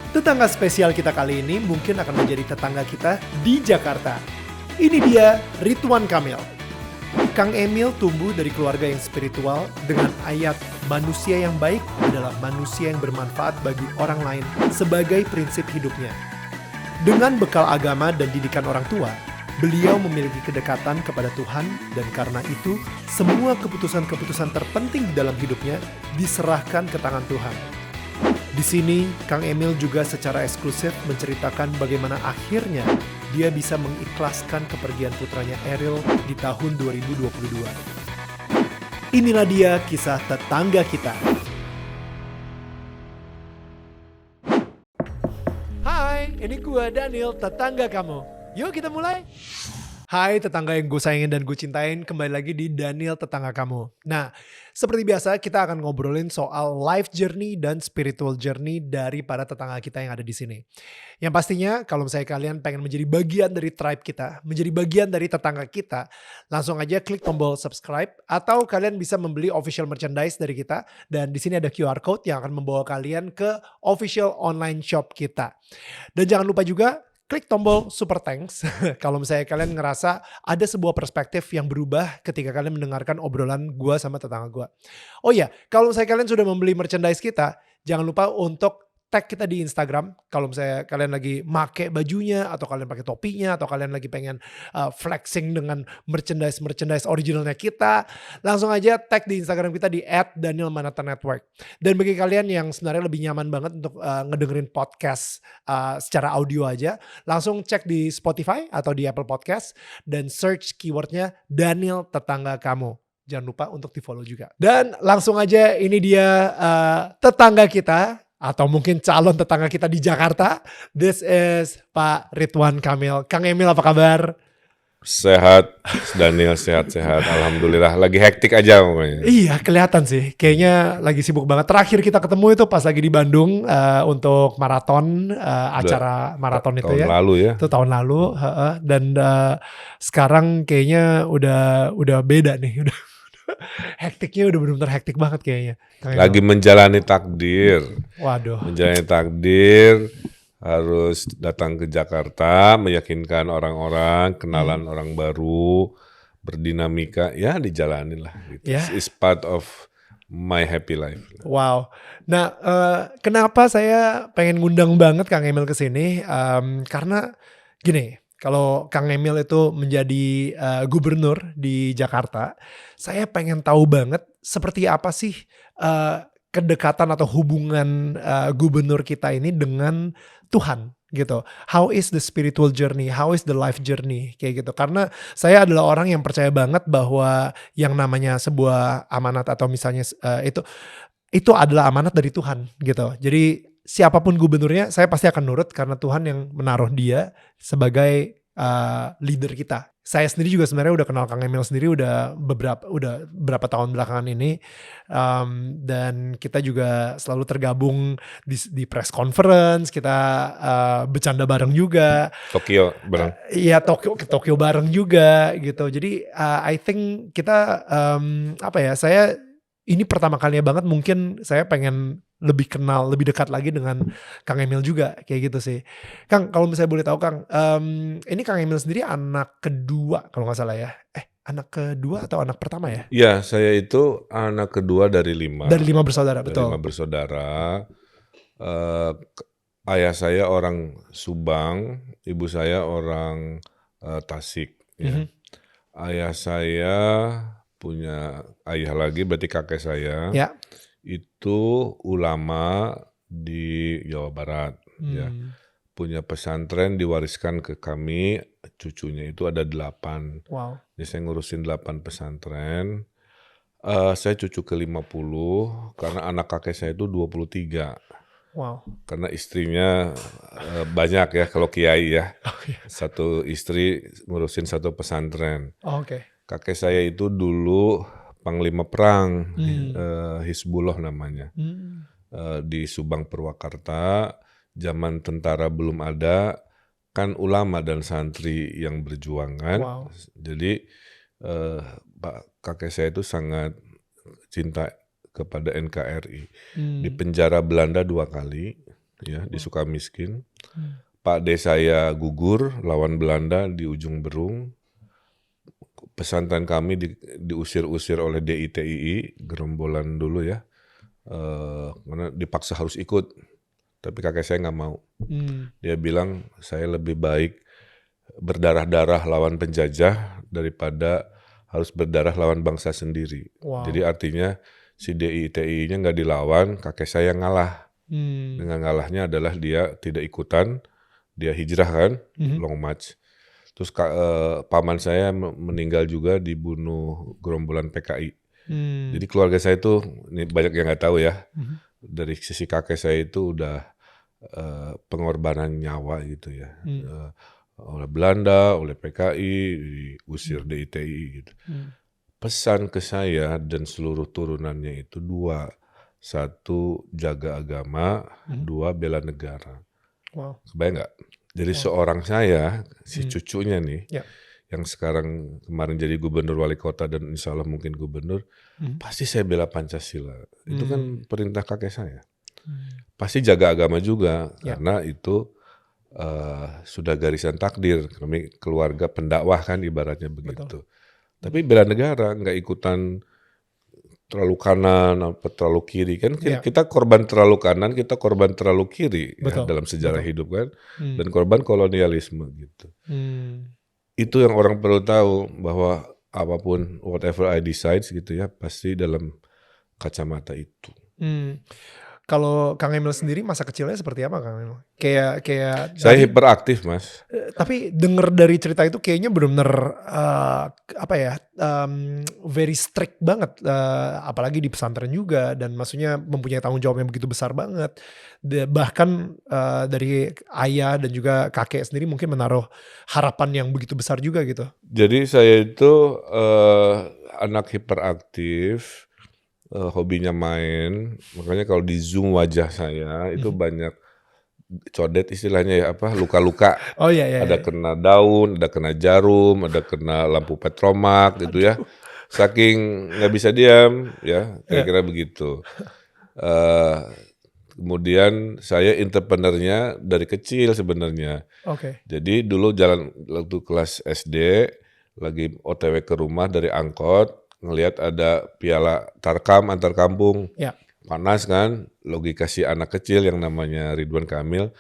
Tetangga spesial kita kali ini mungkin akan menjadi tetangga kita di Jakarta. Ini dia Ridwan Kamil. Kang Emil tumbuh dari keluarga yang spiritual dengan ayat manusia yang baik adalah manusia yang bermanfaat bagi orang lain sebagai prinsip hidupnya. Dengan bekal agama dan didikan orang tua, beliau memiliki kedekatan kepada Tuhan dan karena itu semua keputusan-keputusan terpenting di dalam hidupnya diserahkan ke tangan Tuhan. Di sini, Kang Emil juga secara eksklusif menceritakan bagaimana akhirnya dia bisa mengikhlaskan kepergian putranya Eril di tahun 2022. Inilah dia kisah tetangga kita. Hai, ini gua Daniel, tetangga kamu. Yuk kita mulai. Hai tetangga yang gue sayangin dan gue cintain, kembali lagi di Daniel Tetangga Kamu. Nah, seperti biasa kita akan ngobrolin soal life journey dan spiritual journey dari para tetangga kita yang ada di sini. Yang pastinya kalau misalnya kalian pengen menjadi bagian dari tribe kita, menjadi bagian dari tetangga kita, langsung aja klik tombol subscribe atau kalian bisa membeli official merchandise dari kita dan di sini ada QR code yang akan membawa kalian ke official online shop kita. Dan jangan lupa juga klik tombol super thanks kalau misalnya kalian ngerasa ada sebuah perspektif yang berubah ketika kalian mendengarkan obrolan gue sama tetangga gue. Oh iya, kalau misalnya kalian sudah membeli merchandise kita, jangan lupa untuk tag kita di Instagram. Kalau misalnya kalian lagi make bajunya atau kalian pakai topinya atau kalian lagi pengen flexing dengan merchandise originalnya kita, langsung aja tag di Instagram kita di @danielmanata_network. Dan bagi kalian yang sebenarnya lebih nyaman banget untuk ngedengerin podcast secara audio aja, langsung cek di Spotify atau di Apple Podcast dan search keywordnya Daniel Tetangga Kamu. Jangan lupa untuk di follow juga. Dan langsung aja ini dia tetangga kita atau mungkin calon tetangga kita di Jakarta. This is Pak Ridwan Kamil. Kang Emil apa kabar? Sehat, Daniel sehat-sehat. Alhamdulillah, lagi hektik aja pokoknya. Iya kelihatan sih, kayaknya lagi sibuk banget. Terakhir kita ketemu itu pas lagi di Bandung untuk maraton, acara maraton itu ya. Tahun lalu ya. Itu tahun lalu, dan sekarang kayaknya udah beda nih. Hektiknya udah benar-benar hektik banget kayaknya. Lagi menjalani takdir. Waduh. Menjalani takdir, harus datang ke Jakarta, meyakinkan orang-orang, kenalan orang baru, berdinamika, ya dijalanin lah. Gitu. Ya. It's part of my happy life. Wow. Nah, kenapa saya pengen ngundang banget Kang Emil ke sini? Karena gini, kalau Kang Emil itu menjadi gubernur di Jakarta, saya pengen tahu banget seperti apa sih kedekatan atau hubungan gubernur kita ini dengan Tuhan gitu. How is the spiritual journey? How is the life journey? Kayak gitu. Karena saya adalah orang yang percaya banget bahwa yang namanya sebuah amanat atau misalnya itu adalah amanat dari Tuhan gitu. Jadi siapapun gubernurnya saya pasti akan nurut karena Tuhan yang menaruh dia sebagai leader kita. Saya sendiri juga sebenarnya udah kenal Kang Emil sendiri udah berapa tahun belakangan ini, dan kita juga selalu tergabung di press conference, kita bercanda bareng juga. Tokyo bareng. Iya Tokyo bareng juga gitu. Jadi I think kita saya ini pertama kalinya banget mungkin saya pengen lebih kenal, lebih dekat lagi dengan Kang Emil juga kayak gitu sih. Kang, kalau misalnya boleh tahu Kang, ini Kang Emil sendiri anak kedua kalau nggak salah ya. Anak kedua atau anak pertama ya? Iya, saya itu anak kedua dari 5. Dari 5 bersaudara, betul. Dari 5 bersaudara. Ayah saya orang Subang, ibu saya orang Tasik. Ya. Ayah saya punya ayah lagi, berarti kakek saya. Ya. Itu ulama di Jawa Barat. Ya. Punya pesantren diwariskan ke kami, cucunya itu ada 8. Wow. Jadi saya ngurusin 8 pesantren. Saya cucu ke-50 karena anak kakek saya itu 23. Wow. Karena istrinya banyak ya kalau kiai ya. Satu istri ngurusin satu pesantren. Oke. Kakek saya itu dulu panglima perang, Hizbullah namanya. Di Subang Purwakarta, zaman tentara belum ada, kan ulama dan santri yang berjuang kan. Wow. Jadi kakek saya itu sangat cinta kepada NKRI. Di penjara Belanda 2 kali. ya di Sukamiskin. Hmm. Pak D saya gugur lawan Belanda di ujung Berung. Pesantren kami diusir-usir oleh DITII, gerombolan dulu ya. Karena dipaksa harus ikut. Tapi kakek saya nggak mau. Dia bilang saya lebih baik berdarah-darah lawan penjajah daripada harus berdarah lawan bangsa sendiri. Wow. Jadi artinya si DITI-nya nggak dilawan, kakek saya ngalah. Dengan ngalahnya adalah dia tidak ikutan, dia hijrah kan, long march. Terus paman saya meninggal juga dibunuh gerombolan PKI. Jadi keluarga saya itu, ini banyak yang nggak tahu ya, dari sisi kakek saya itu udah pengorbanan nyawa gitu ya. Oleh Belanda, oleh PKI, diusir DITI gitu. Pesan ke saya dan seluruh turunannya itu dua. Satu, jaga agama. Dua, bela negara. Wow. Kebayang nggak? Jadi seorang saya, si cucunya nih, yang sekarang kemarin jadi gubernur wali kota dan insya Allah mungkin gubernur, pasti saya bela Pancasila. Itu kan perintah kakek saya. Pasti jaga agama juga, karena itu sudah garisan takdir. Kami keluarga pendakwah kan ibaratnya begitu. Tapi bela negara, nggak ikutan terlalu kanan apa terlalu kiri kan kita korban terlalu kanan, kita korban terlalu kiri ya, dalam sejarah hidup kan, dan korban kolonialisme gitu. Itu yang orang perlu tahu, bahwa apapun whatever I decide gitu ya, pasti dalam kacamata itu. Kalau Kang Emil sendiri masa kecilnya seperti apa, Kang Emil? Kayak saya hiperaktif, Mas. Tapi denger dari cerita itu kayaknya benar-benar very strict banget, apalagi di pesantren juga, dan maksudnya mempunyai tanggung jawab yang begitu besar banget. Bahkan dari ayah dan juga kakek sendiri mungkin menaruh harapan yang begitu besar juga gitu. Jadi saya itu anak hiperaktif. Hobinya main, makanya kalau di zoom wajah saya itu banyak codet istilahnya ya, luka-luka. Oh iya. Ada kena daun, ada kena jarum, ada kena lampu petromak gitu ya. Saking nggak bisa diam ya, kira-kira begitu. Kemudian saya entrepreneurnya dari kecil sebenarnya. Jadi dulu waktu kelas SD lagi OTW ke rumah dari angkot, ngelihat ada piala tarkam antar kampung, panas kan, logika si anak kecil yang namanya Ridwan Kamil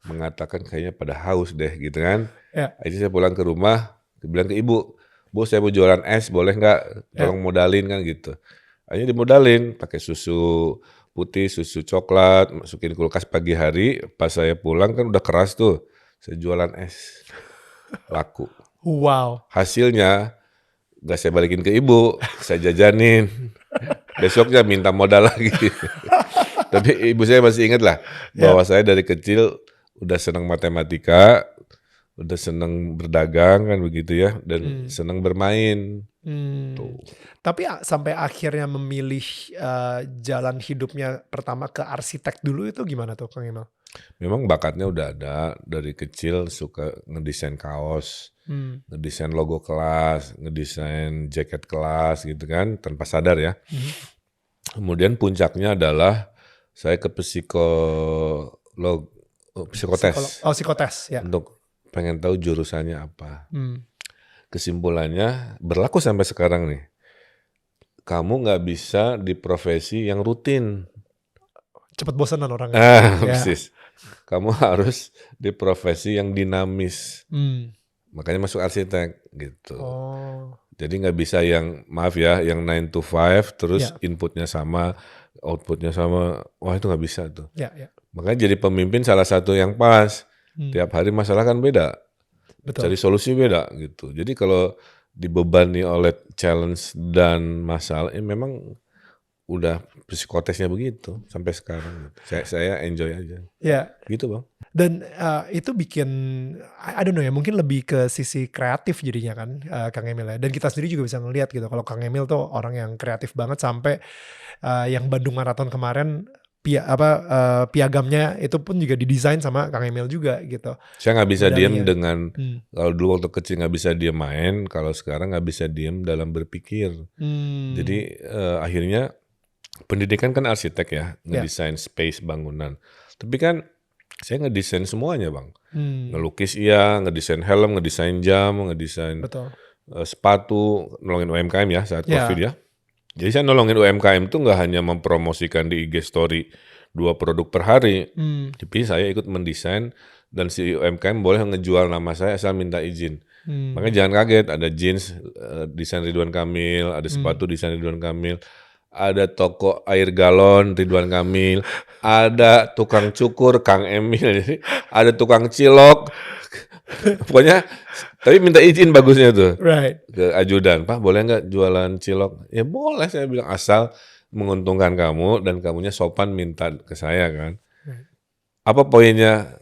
mengatakan kayaknya pada haus deh gitu kan. Akhirnya saya pulang ke rumah, bilang ke ibu, Bu saya mau jualan es, boleh nggak? Tolong modalin kan gitu. Akhirnya dimodalin, pakai susu putih, susu coklat, masukin kulkas pagi hari, pas saya pulang kan udah keras tuh, saya jualan es, laku. Wow. Hasilnya gak saya balikin ke ibu, saya jajanin. Besoknya minta modal lagi. Tapi ibu saya masih ingat lah, bahwa saya dari kecil udah senang matematika, udah senang berdagang kan begitu ya, dan senang bermain. Tuh. Tapi sampai akhirnya memilih jalan hidupnya pertama ke arsitek dulu itu gimana tuh, Kang Emil? Memang bakatnya udah ada, dari kecil suka ngedesain kaos, ngedesain logo kelas, ngedesain jaket kelas gitu kan, tanpa sadar ya. Kemudian puncaknya adalah saya ke psikotes. Psikotes ya. Untuk pengen tahu jurusannya apa. Kesimpulannya berlaku sampai sekarang nih. Kamu nggak bisa di profesi yang rutin. Cepat bosanan orang. Persis. Kamu harus di profesi yang dinamis. Makanya masuk arsitek gitu. Jadi nggak bisa yang, maaf ya, yang 9 to 5 terus inputnya sama, outputnya sama. Wah itu nggak bisa tuh. Makanya jadi pemimpin salah satu yang pas. Tiap hari masalah kan beda. Cari solusi beda gitu. Jadi kalau dibebani oleh challenge dan masalah, memang udah psikotesnya begitu sampai sekarang. Saya enjoy aja. Gitu Bang. Dan itu bikin, I don't know ya, mungkin lebih ke sisi kreatif jadinya kan, Kang Emil ya. Dan kita sendiri juga bisa ngelihat gitu, kalau Kang Emil tuh orang yang kreatif banget, sampai yang Bandung Marathon kemarin, piagamnya itu pun juga didesain sama Kang Emil juga gitu. Saya nggak bisa diem dengan, kalau dulu waktu kecil nggak bisa diem main, kalau sekarang nggak bisa diem dalam berpikir. Jadi akhirnya pendidikan kan arsitek ya, ngedesain space bangunan. Tapi kan Saya ngedesain semuanya bang. Hmm, Ngelukis iya, ngedesain helm, ngedesain jam, ngedesain betul. sepatu, nolongin UMKM ya saat COVID Ya. ya. Jadi saya nolongin UMKM tuh nggak hanya mempromosikan di IG Story 2 produk per hari, Hmm, tapi saya ikut mendesain dan si UMKM boleh ngejual nama saya asal minta izin. hmm, Makanya jangan kaget, ada jeans desain Ridwan Kamil, ada hmm. sepatu desain Ridwan Kamil, ada toko air galon Ridwan Kamil, ada tukang cukur Kang Emil, jadi ada tukang cilok. Pokoknya tapi minta izin bagusnya tuh Right. ke ajudan, Pak boleh nggak jualan cilok? Ya boleh saya bilang asal menguntungkan kamu dan kamunya sopan minta ke saya kan. Right. Apa poinnya?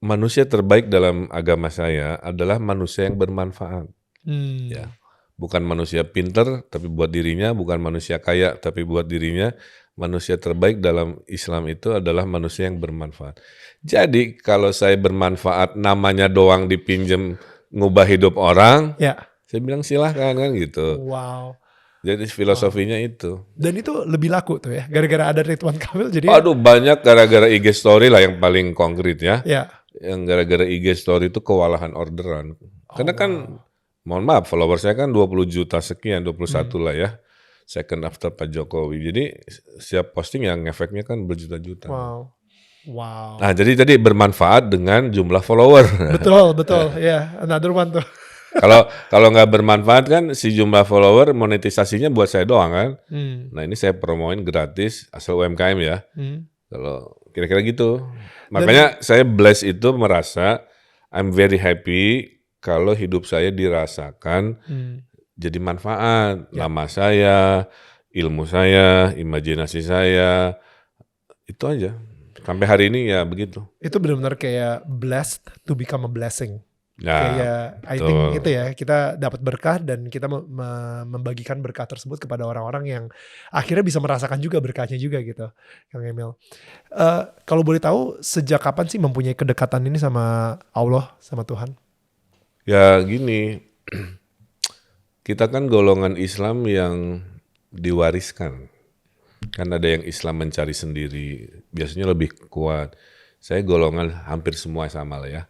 Manusia terbaik dalam agama saya adalah manusia yang bermanfaat. Ya, Hmm, bukan manusia pinter tapi buat dirinya, bukan manusia kaya tapi buat dirinya. Manusia terbaik dalam Islam itu adalah manusia yang bermanfaat. Jadi kalau saya bermanfaat namanya doang dipinjem ngubah hidup orang, ya. saya bilang silahkan kan gitu. Wow. Jadi filosofinya itu. Dan itu lebih laku tuh ya, gara-gara ada Ridwan Kamil jadi ya. Aduh banyak gara-gara IG story lah yang paling konkret ya. Ya. Yang gara-gara IG story itu kewalahan orderan. Karena kan wow. mohon maaf followers saya kan 20 juta sekian, 21 Hmm. lah ya. Second after Pak Jokowi. Jadi setiap posting yang efeknya kan berjuta-juta. Wow. Wow. Nah, jadi tadi bermanfaat dengan jumlah follower. Betul, betul. Ya, another one tuh. Kalau nggak bermanfaat kan si jumlah follower monetisasinya buat saya doang kan. Hmm. Nah, ini saya promoin gratis asal UMKM ya. Hmm. Kalau kira-kira gitu. Makanya saya bless itu merasa I'm very happy kalau hidup saya dirasakan Hmm. jadi manfaat. Nama saya, ilmu saya, imajinasi saya, itu aja. Sampai hari ini ya begitu. Itu benar-benar kayak blessed to become a blessing. Nah, Kayak I think betul. itu ya, kita dapat berkah dan kita membagikan berkah tersebut kepada orang-orang yang akhirnya bisa merasakan juga berkahnya juga gitu, Kang Emil. Kalau boleh tahu sejak kapan sih mempunyai kedekatan ini sama Allah, sama Tuhan? Ya gini, kita kan golongan Islam yang diwariskan. Kan ada yang Islam mencari sendiri, biasanya lebih kuat. Saya golongan hampir semua sama lah ya.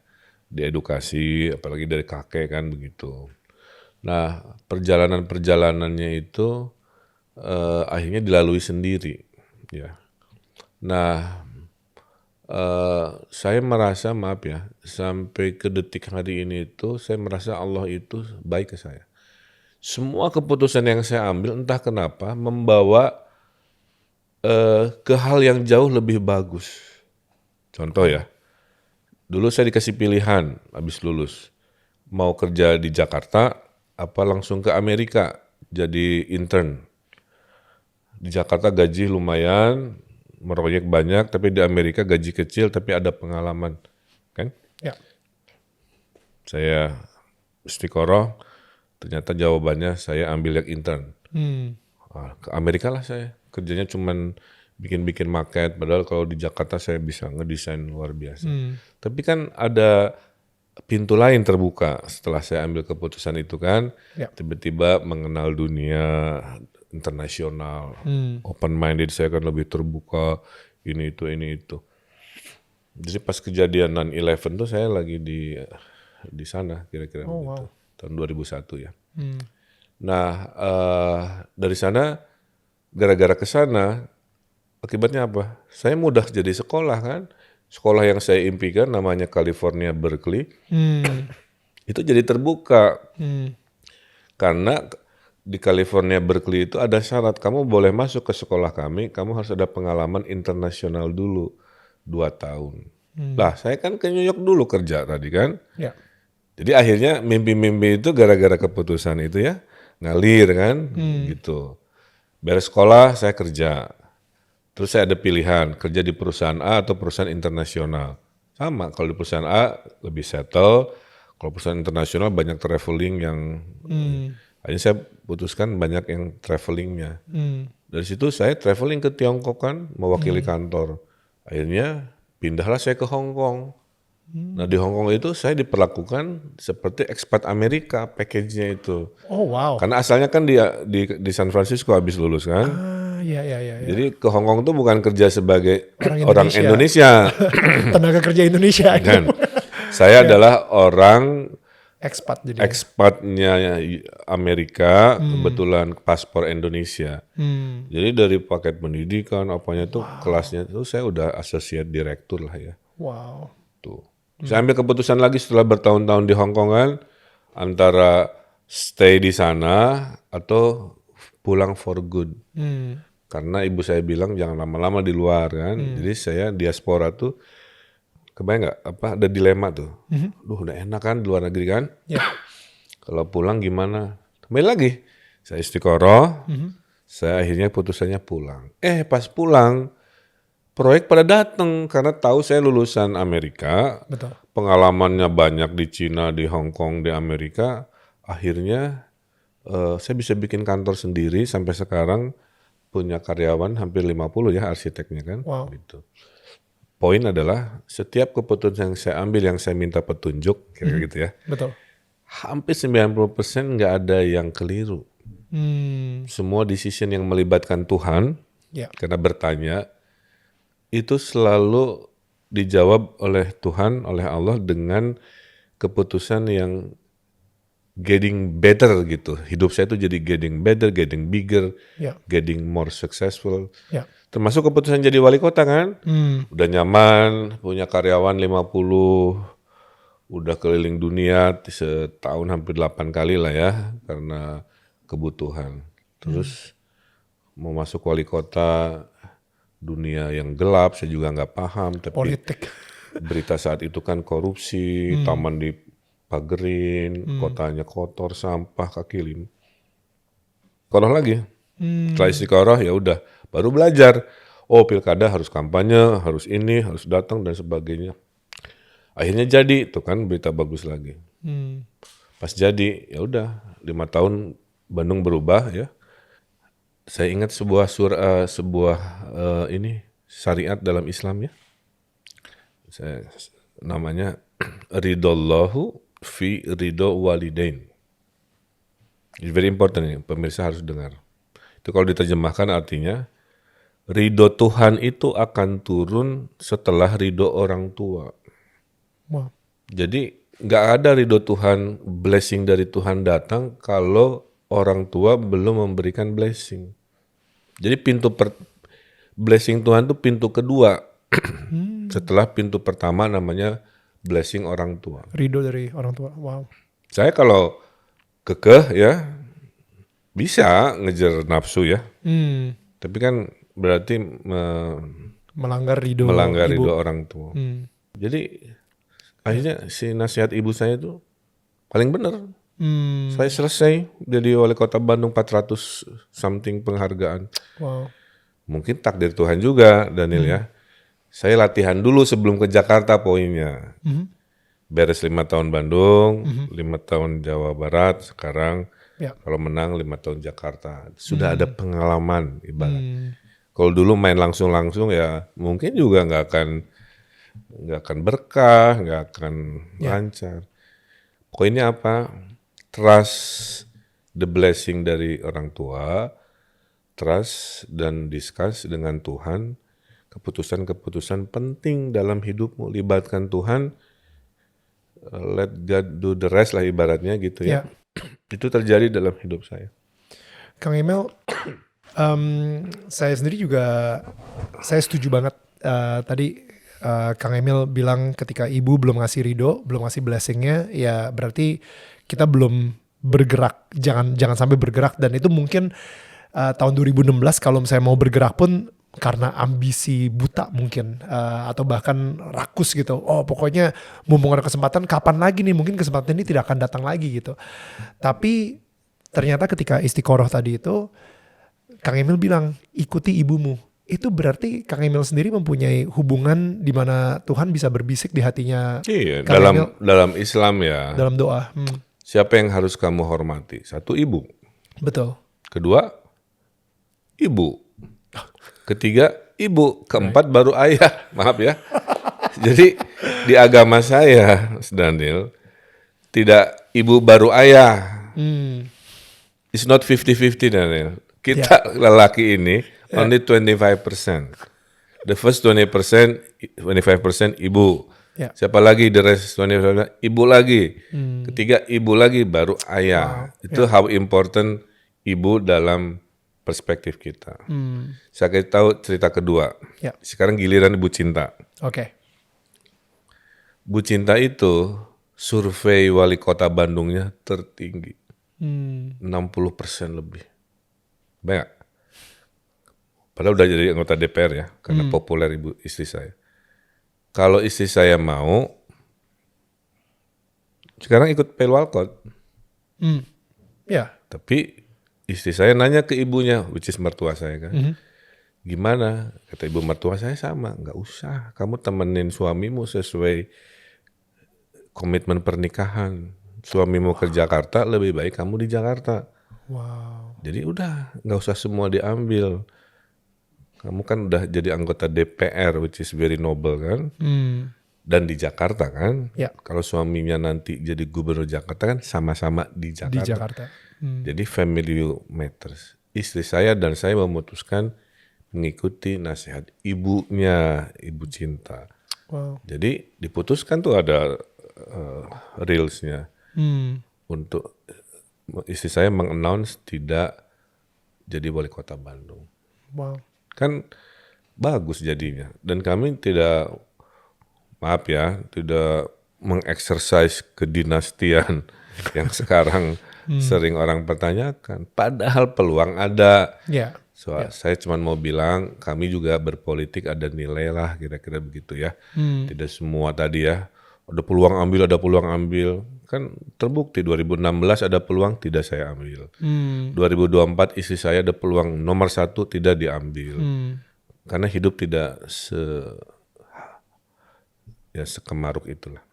Di edukasi, apalagi dari kakek kan begitu. Nah, perjalanan-perjalanannya itu akhirnya dilalui sendiri. Ya. Nah, saya merasa maaf ya, sampai ke detik hari ini itu saya merasa Allah itu baik ke saya. Semua keputusan yang saya ambil entah kenapa membawa ke hal yang jauh lebih bagus. Contoh ya, dulu saya dikasih pilihan habis lulus. Mau kerja di Jakarta apa langsung ke Amerika jadi intern. Di Jakarta gaji lumayan, meroyek banyak, tapi di Amerika gaji kecil tapi ada pengalaman. Kan? Ya. Saya istiqoroh, ternyata jawabannya saya ambil yang intern. Ke Amerika lah saya. Kerjanya cuman bikin-bikin market, padahal kalau di Jakarta saya bisa ngedesain luar biasa. Tapi kan ada pintu lain terbuka setelah saya ambil keputusan itu kan. Ya. Tiba-tiba mengenal dunia internasional, open minded, saya kan lebih terbuka, ini itu. Jadi pas kejadian 9/11 tuh saya lagi di sana kira-kira begitu. Tahun 2001 ya. Nah, dari sana gara-gara ke sana akibatnya apa? Saya mudah jadi sekolah kan. Sekolah yang saya impikan namanya California Berkeley. Itu jadi terbuka. Karena di California Berkeley itu ada syarat kamu boleh masuk ke sekolah kami, kamu harus ada pengalaman internasional dulu 2 tahun. Lah, saya kan ke New York dulu kerja tadi kan. Ya. Jadi akhirnya mimpi-mimpi itu gara-gara keputusan itu ya ngalir kan gitu. Beres sekolah saya kerja. Terus saya ada pilihan kerja di perusahaan A atau perusahaan internasional. Sama, kalau di perusahaan A lebih settle, kalau perusahaan internasional banyak traveling yang akhirnya saya putuskan banyak yang travelingnya. Dari situ saya traveling ke Tiongkok kan, mewakili kantor. Akhirnya pindahlah saya ke Hong Kong. Nah di Hong Kong itu saya diperlakukan seperti expat Amerika package-nya itu. Oh wow. Karena asalnya kan di San Francisco habis lulus kan. Iya. Jadi ke Hong Kong tuh bukan kerja sebagai Orang orang Indonesia. Tenaga kerja Indonesia. Kan. Saya adalah orang Expat jadi. ekspatnya Amerika, kebetulan paspor Indonesia. Jadi dari paket pendidikan, apanya tuh kelasnya tuh saya udah associate director lah ya. Wow. Tuh. Saya ambil keputusan lagi setelah bertahun-tahun di Hong Kong kan, antara stay di sana atau pulang for good. Karena ibu saya bilang jangan lama-lama di luar kan. Jadi saya diaspora tuh, kebayang nggak ada dilema tuh. Duh udah enak kan di luar negeri kan. Ya. Kalau pulang gimana? Kembali lagi. Saya istiqoroh. Saya akhirnya putusannya pulang. Pas pulang proyek pada datang karena tahu saya lulusan Amerika. Betul. Pengalamannya banyak di Cina, di Hong Kong, di Amerika. Akhirnya saya bisa bikin kantor sendiri sampai sekarang punya karyawan hampir 50 ya arsiteknya kan. Wow. Gitu. Poin adalah setiap keputusan yang saya ambil yang saya minta petunjuk kira-kira gitu ya. Betul. Hampir 90% nggak ada yang keliru. Semua decision yang melibatkan Tuhan Ya. karena bertanya itu selalu dijawab oleh Tuhan, oleh Allah dengan keputusan yang getting better gitu. Hidup saya itu jadi getting better, getting bigger, Ya. getting more successful. Ya. Termasuk keputusan jadi wali kota kan. Udah nyaman, punya karyawan 50, udah keliling dunia setahun hampir 8 kali lah ya karena kebutuhan. Terus mau masuk wali kota, dunia yang gelap saya juga nggak paham. Tapi Politik. berita saat itu kan korupsi, taman dipagerin, kotanya kotor, sampah, kaki lima. Istiqoroh lagi. Setelah istiqoroh ya udah, baru belajar. Oh pilkada harus kampanye, harus ini, harus datang dan sebagainya. Akhirnya jadi, tuh kan berita bagus lagi. Pas jadi, ya udah 5 tahun Bandung berubah ya. Saya ingat sebuah ini syariat dalam Islam ya. Namanya ridallahu fi ridho walidain. It's very important ya, pemirsa harus dengar. Itu kalau diterjemahkan artinya ridho Tuhan itu akan turun setelah ridho orang tua. Wow. Jadi nggak ada ridho Tuhan, blessing dari Tuhan datang kalau orang tua belum memberikan blessing. Jadi blessing Tuhan itu pintu kedua. Setelah pintu pertama namanya blessing orang tua. Ridho dari orang tua. Wow. Saya kalau kekeh ya bisa ngejar nafsu ya. Tapi kan berarti Melanggar ridho ibu. ridho orang tua. Jadi akhirnya si nasihat ibu saya itu paling benar. Saya selesai jadi wali kota Bandung 400 something penghargaan. Wow. Mungkin takdir Tuhan juga Daniel ya. Saya latihan dulu sebelum ke Jakarta poinnya. Beres 5 tahun Bandung, 5 tahun Jawa Barat, sekarang Ya. kalau menang 5 tahun Jakarta. Sudah ada pengalaman ibarat. Kalau dulu main langsung-langsung ya mungkin juga nggak akan berkah, nggak akan lancar. Poinnya apa? Trust the blessing dari orang tua, trust dan discuss dengan Tuhan, keputusan-keputusan penting dalam hidupmu, libatkan Tuhan, let God do the rest lah ibaratnya gitu ya. Itu terjadi dalam hidup saya. Kang Emil, saya sendiri juga, saya setuju banget tadi Kang Emil bilang ketika ibu belum ngasih ridho, belum ngasih blessingnya, ya berarti kita belum bergerak, jangan sampai bergerak. Dan itu mungkin tahun 2016 kalau misalnya mau bergerak pun karena ambisi buta mungkin, atau bahkan rakus gitu. Oh pokoknya mumpung ada kesempatan, kapan lagi nih, mungkin kesempatan ini tidak akan datang lagi gitu. Tapi ternyata ketika istiqoroh tadi itu, Kang Emil bilang ikuti ibumu. Itu berarti Kang Emil sendiri mempunyai hubungan di mana Tuhan bisa berbisik di hatinya. Iya, Kang Emil, dalam Islam ya. dalam doa. Siapa yang harus kamu hormati? 1, ibu. Betul. 2, ibu. 3, ibu. 4 baru ayah. Maaf ya. Jadi di agama saya, Mas Daniel, tidak ibu baru ayah. It's not 50-50 Daniel. Kita lelaki ini only 25%. The first 25% ibu. Yeah. Siapa lagi the rest 25%? Ibu lagi. Ketiga ibu lagi, baru ayah. Itu how important ibu dalam perspektif kita. Saya kasih tahu cerita kedua. Ya. Sekarang giliran Bu Cinta. Oke. Bu Cinta itu survei wali kota Bandungnya tertinggi. 60% lebih. Banyak. Padahal udah jadi anggota DPR ya, karena populer ibu istri saya. Kalau istri saya mau, sekarang ikut Pelwalkot. Ya. Tapi istri saya nanya ke ibunya, which is mertua saya kan. Gimana? Kata ibu mertua saya sama, nggak usah. Kamu temenin suamimu sesuai komitmen pernikahan. Suamimu ke Jakarta, lebih baik kamu di Jakarta. Wow. Jadi udah, nggak usah semua diambil. Kamu kan udah jadi anggota DPR, which is very noble kan. Dan di Jakarta kan. Ya. Kalau suaminya nanti jadi gubernur Jakarta kan sama-sama di Jakarta. Di Jakarta. Jadi family matters. Istri saya dan saya memutuskan mengikuti nasihat ibunya, Ibu Cinta. Wow. Jadi diputuskan tuh ada reelsnya untuk istri saya mengannounce tidak jadi wali kota Bandung. Wow. Kan bagus jadinya. Dan kami tidak, maaf ya, tidak mengeksersis kedinastian yang sekarang sering orang pertanyakan. Padahal peluang ada. Ya. Saya cuma mau bilang kami juga berpolitik ada nilai lah, kira-kira begitu ya. Tidak semua tadi ya, ada peluang ambil. Kan terbukti 2016 ada peluang tidak saya ambil. 2024 istri saya ada peluang nomor 1 tidak diambil. Karena hidup tidak sekemaruk itulah.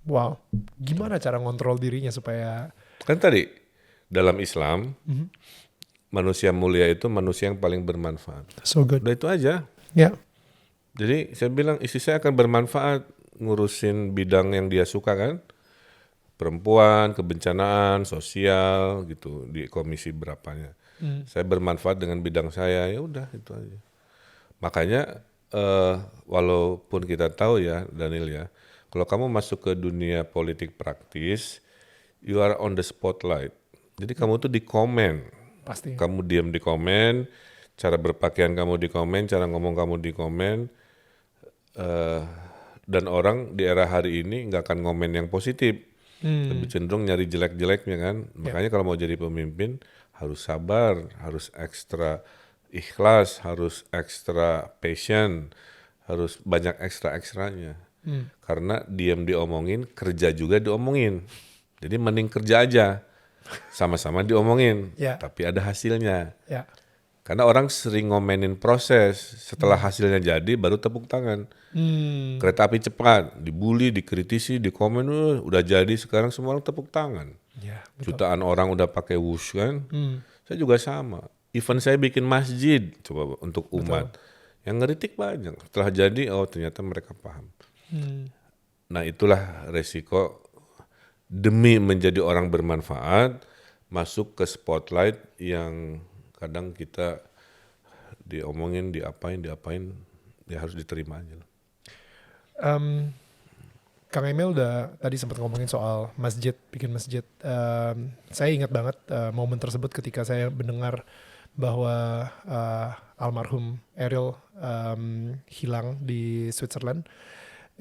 Wow. Gimana cara ngontrol dirinya supaya... Kan tadi dalam Islam manusia mulia itu manusia yang paling bermanfaat. So good. Udah itu aja. Ya. Jadi saya bilang istri saya akan bermanfaat ngurusin bidang yang dia suka kan. Perempuan, kebencanaan, sosial gitu di komisi berapanya. Saya bermanfaat dengan bidang saya, ya udah itu aja. Makanya walaupun kita tahu ya Daniel ya, kalau kamu masuk ke dunia politik praktis, you are on the spotlight. Jadi kamu tuh di komen. Pasti. Kamu diam di komen, cara berpakaian kamu di komen, cara ngomong kamu di komen. Dan orang di era hari ini nggak akan ngomen yang positif. Lebih cenderung nyari jelek-jeleknya kan. Makanya kalau mau jadi pemimpin harus sabar, harus ekstra ikhlas, harus ekstra patient, harus banyak ekstra-ekstranya. Karena diam diomongin, kerja juga diomongin. Jadi mending kerja aja, sama-sama diomongin, tapi ada hasilnya. Karena orang sering ngomenin proses, setelah hasilnya jadi baru tepuk tangan. Kereta api cepat, dibully, dikritisi, dikomen, udah jadi sekarang semua orang tepuk tangan. Jutaan orang udah pakai wush kan. Saya juga sama. Even saya bikin masjid coba untuk umat. Yang ngeritik banyak. Setelah jadi, oh ternyata mereka paham. Nah itulah resiko demi menjadi orang bermanfaat, masuk ke spotlight yang kadang kita diomongin, diapain, ya harus diterima aja. Kang Emil udah tadi sempat ngomongin soal masjid, bikin masjid. Saya ingat banget momen tersebut ketika saya mendengar bahwa almarhum Eril hilang di Switzerland.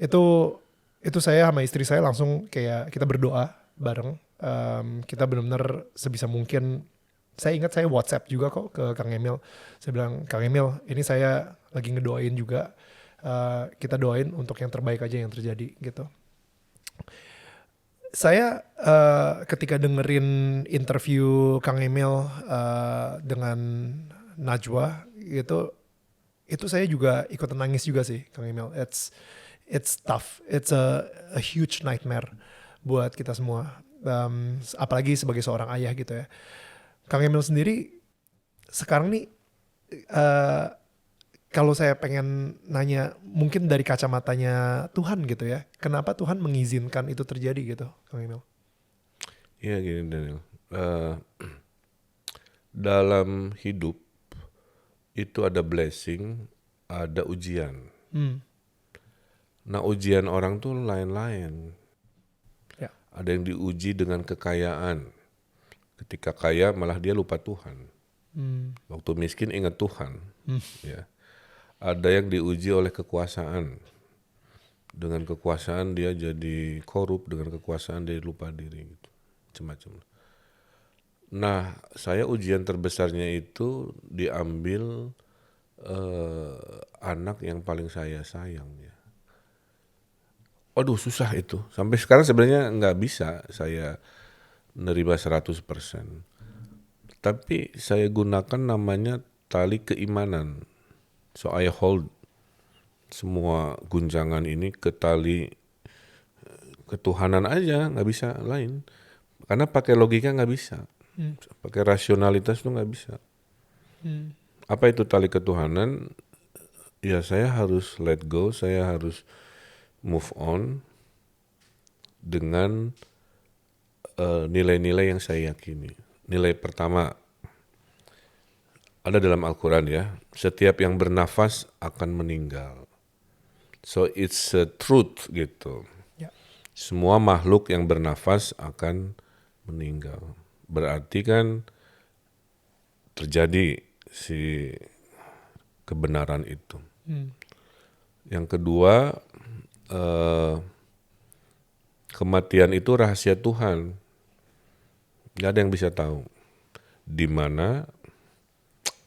Itu saya sama istri saya langsung kayak kita berdoa bareng. Kita benar-benar sebisa mungkin. Saya ingat saya WhatsApp juga kok ke Kang Emil. Saya bilang, Kang Emil, ini saya lagi ngedoain juga. Kita doain untuk yang terbaik aja yang terjadi gitu. Saya ketika dengerin interview Kang Emil dengan Najwa gitu, itu saya juga ikut nangis juga sih Kang Emil. It's tough. It's a huge nightmare buat kita semua. Apalagi sebagai seorang ayah gitu ya. Kang Emil sendiri sekarang nih kalau saya pengen nanya mungkin dari kacamatanya Tuhan gitu ya, kenapa Tuhan mengizinkan itu terjadi gitu, Kang Emil? Iya gini Daniel, dalam hidup itu ada blessing, ada ujian. Hmm. Nah, ujian orang tuh lain-lain. Ya. Ada yang diuji dengan kekayaan. Ketika kaya malah dia lupa Tuhan. Waktu miskin ingat Tuhan. Ya. Ada yang diuji oleh kekuasaan. Dengan kekuasaan dia jadi korup, dengan kekuasaan dia lupa diri. Gitu. Macam-macam. Nah, saya ujian terbesarnya itu diambil anak yang paling saya sayang. Ya. Aduh, susah itu. Sampai sekarang sebenarnya nggak bisa saya nerima 100%. Tapi saya gunakan namanya tali keimanan. So I hold semua guncangan ini ke tali ketuhanan aja, nggak bisa lain. Karena pakai logika nggak bisa, pakai rasionalitas tuh nggak bisa. Apa itu tali ketuhanan? Ya saya harus let go, saya harus move on dengan nilai-nilai yang saya yakini. Nilai pertama ada dalam Al-Quran ya, setiap yang bernafas akan meninggal. So it's a truth gitu. Ya. Semua makhluk yang bernafas akan meninggal. Berarti kan terjadi si kebenaran itu. Yang kedua, kematian itu rahasia Tuhan. Gak ada yang bisa tahu. Di mana,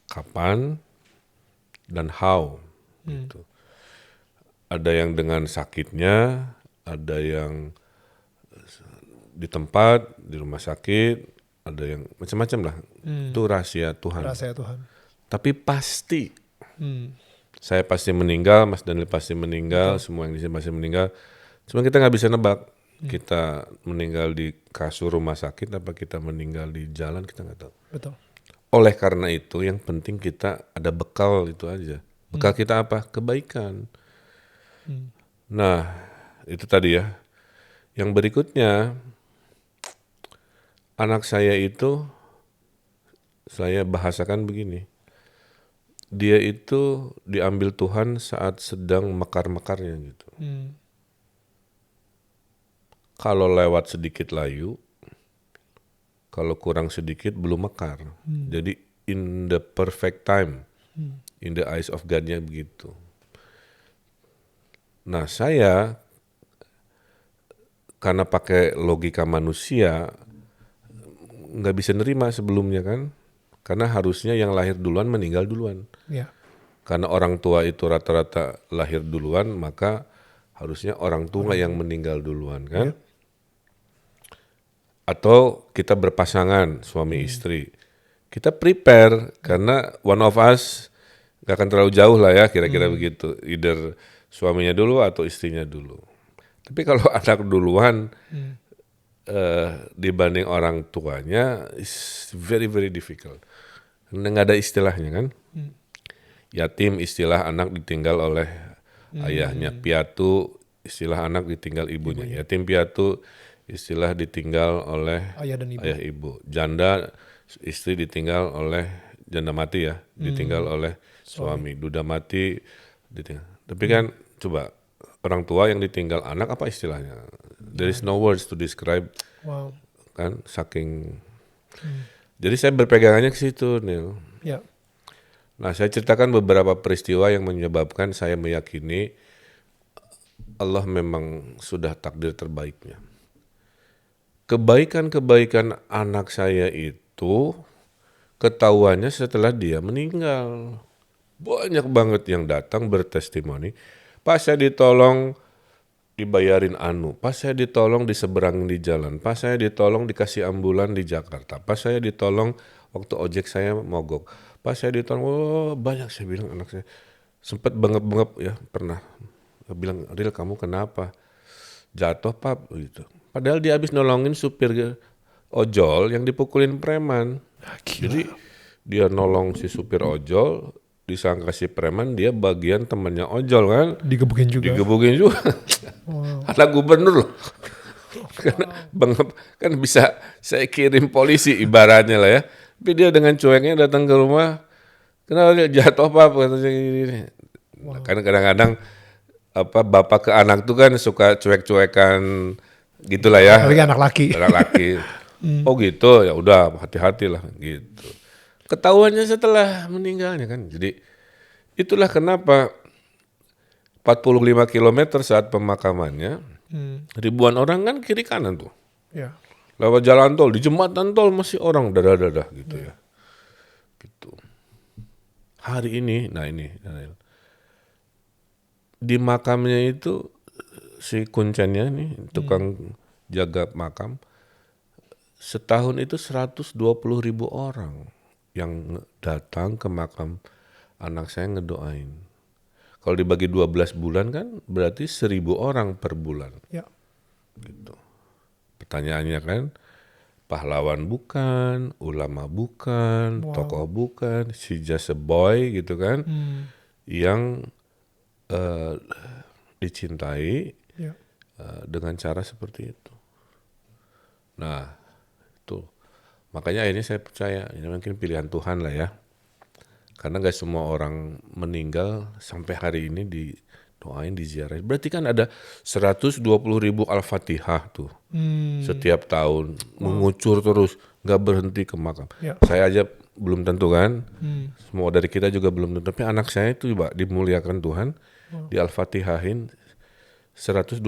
kapan, dan how. Gitu. Ada yang dengan sakitnya, ada yang di tempat, di rumah sakit, ada yang macam-macam lah. Itu rahasia Tuhan. Rahasia Tuhan. Tapi pasti, saya pasti meninggal, Mas Daniel pasti meninggal, semua yang di sini pasti meninggal. Cuma kita nggak bisa nebak, kita meninggal di kasur rumah sakit, apa kita meninggal di jalan, kita nggak tahu. Betul. Oleh karena itu, yang penting kita ada bekal itu aja. Bekal kita apa? Kebaikan. Nah, itu tadi ya. Yang berikutnya, anak saya itu, saya bahasakan begini. Dia itu diambil Tuhan saat sedang mekar-mekarnya gitu. Kalau lewat sedikit layu, kalau kurang sedikit belum mekar. Jadi in the perfect time, in the eyes of God-nya begitu. Nah saya, karena pakai logika manusia, nggak bisa nerima sebelumnya kan. Karena harusnya yang lahir duluan meninggal duluan. Ya. Karena orang tua itu rata-rata lahir duluan, maka harusnya orang tua yang meninggal duluan kan. Atau kita berpasangan suami istri. Kita prepare karena one of us gak akan terlalu jauh lah ya kira-kira begitu. Either suaminya dulu atau istrinya dulu. Tapi kalau anak duluan dibanding orang tuanya is very very difficult. Karena gak ada istilahnya kan. Yatim istilah anak ditinggal oleh ayahnya. Piatu istilah anak ditinggal ibunya. Yatim piatu istilah ditinggal oleh ayah ibu. Janda istri ditinggal oleh janda mati ya, ditinggal oleh suami. Duda mati ditinggal. Tapi kan coba orang tua yang ditinggal anak apa istilahnya? There is no words to describe. Wow. Kan saking. Jadi saya berpegangannya ke situ, Neil. Ya. Nah, saya ceritakan beberapa peristiwa yang menyebabkan saya meyakini Allah memang sudah takdir terbaiknya. Kebaikan-kebaikan anak saya itu ketahuannya setelah dia meninggal. Banyak banget yang datang bertestimoni. Pas saya ditolong dibayarin pas saya ditolong diseberangin di jalan, pas saya ditolong dikasih ambulan di Jakarta, pas saya ditolong waktu ojek saya mogok, pas saya ditolong, banyak saya bilang anak saya. Sempat bengep-bengep ya pernah. Saya bilang, Ril kamu kenapa? Jatuh pap gitu. Padahal dia habis nolongin supir ojol yang dipukulin preman. Jadi dia nolong si supir ojol, disangka si preman dia bagian temannya ojol kan. Digebukin juga. Wow. Anak gubernur loh. Karena kan bisa saya kirim polisi ibaratnya lah ya. Tapi dia dengan cueknya datang ke rumah, Kenapa dia jatuh apa katanya gini. Nah, kan kadang-kadang bapak ke anak tuh kan suka cuek-cuekan gitulah ya. Apalagi anak laki. Anak laki. Oh gitu, ya udah hati-hati lah gitu. Ketahuannya setelah meninggalnya kan. Jadi itulah kenapa 45 kilometer saat pemakamannya, ribuan orang kan kiri kanan tuh. Ya. Lewat jalan tol, di jembatan tol masih orang dadah-dadah gitu ya. Gitu. Hari ini, nah ini, Daniel. Di makamnya itu si kuncennya nih, tukang jaga makam, setahun itu 120.000 orang yang datang ke makam anak saya ngedoain. Kalau dibagi 12 bulan kan berarti 1.000 orang per bulan. Ya. Gitu. Pertanyaannya kan, pahlawan bukan, ulama bukan, tokoh bukan, si just a boy gitu kan, yang dicintai Ya. dengan cara seperti itu. Nah, itu makanya akhirnya saya percaya ini mungkin pilihan Tuhan lah ya, karena gak semua orang meninggal sampai hari ini didoain, diziarahin. Berarti kan ada 120.000 Al-Fatihah tuh setiap tahun mengucur terus, gak berhenti ke makam. Ya. Saya aja belum tentu kan, semua dari kita juga belum tentu. Tapi anak saya itu juga dimuliakan Tuhan, di Al-Fatihahin 120.000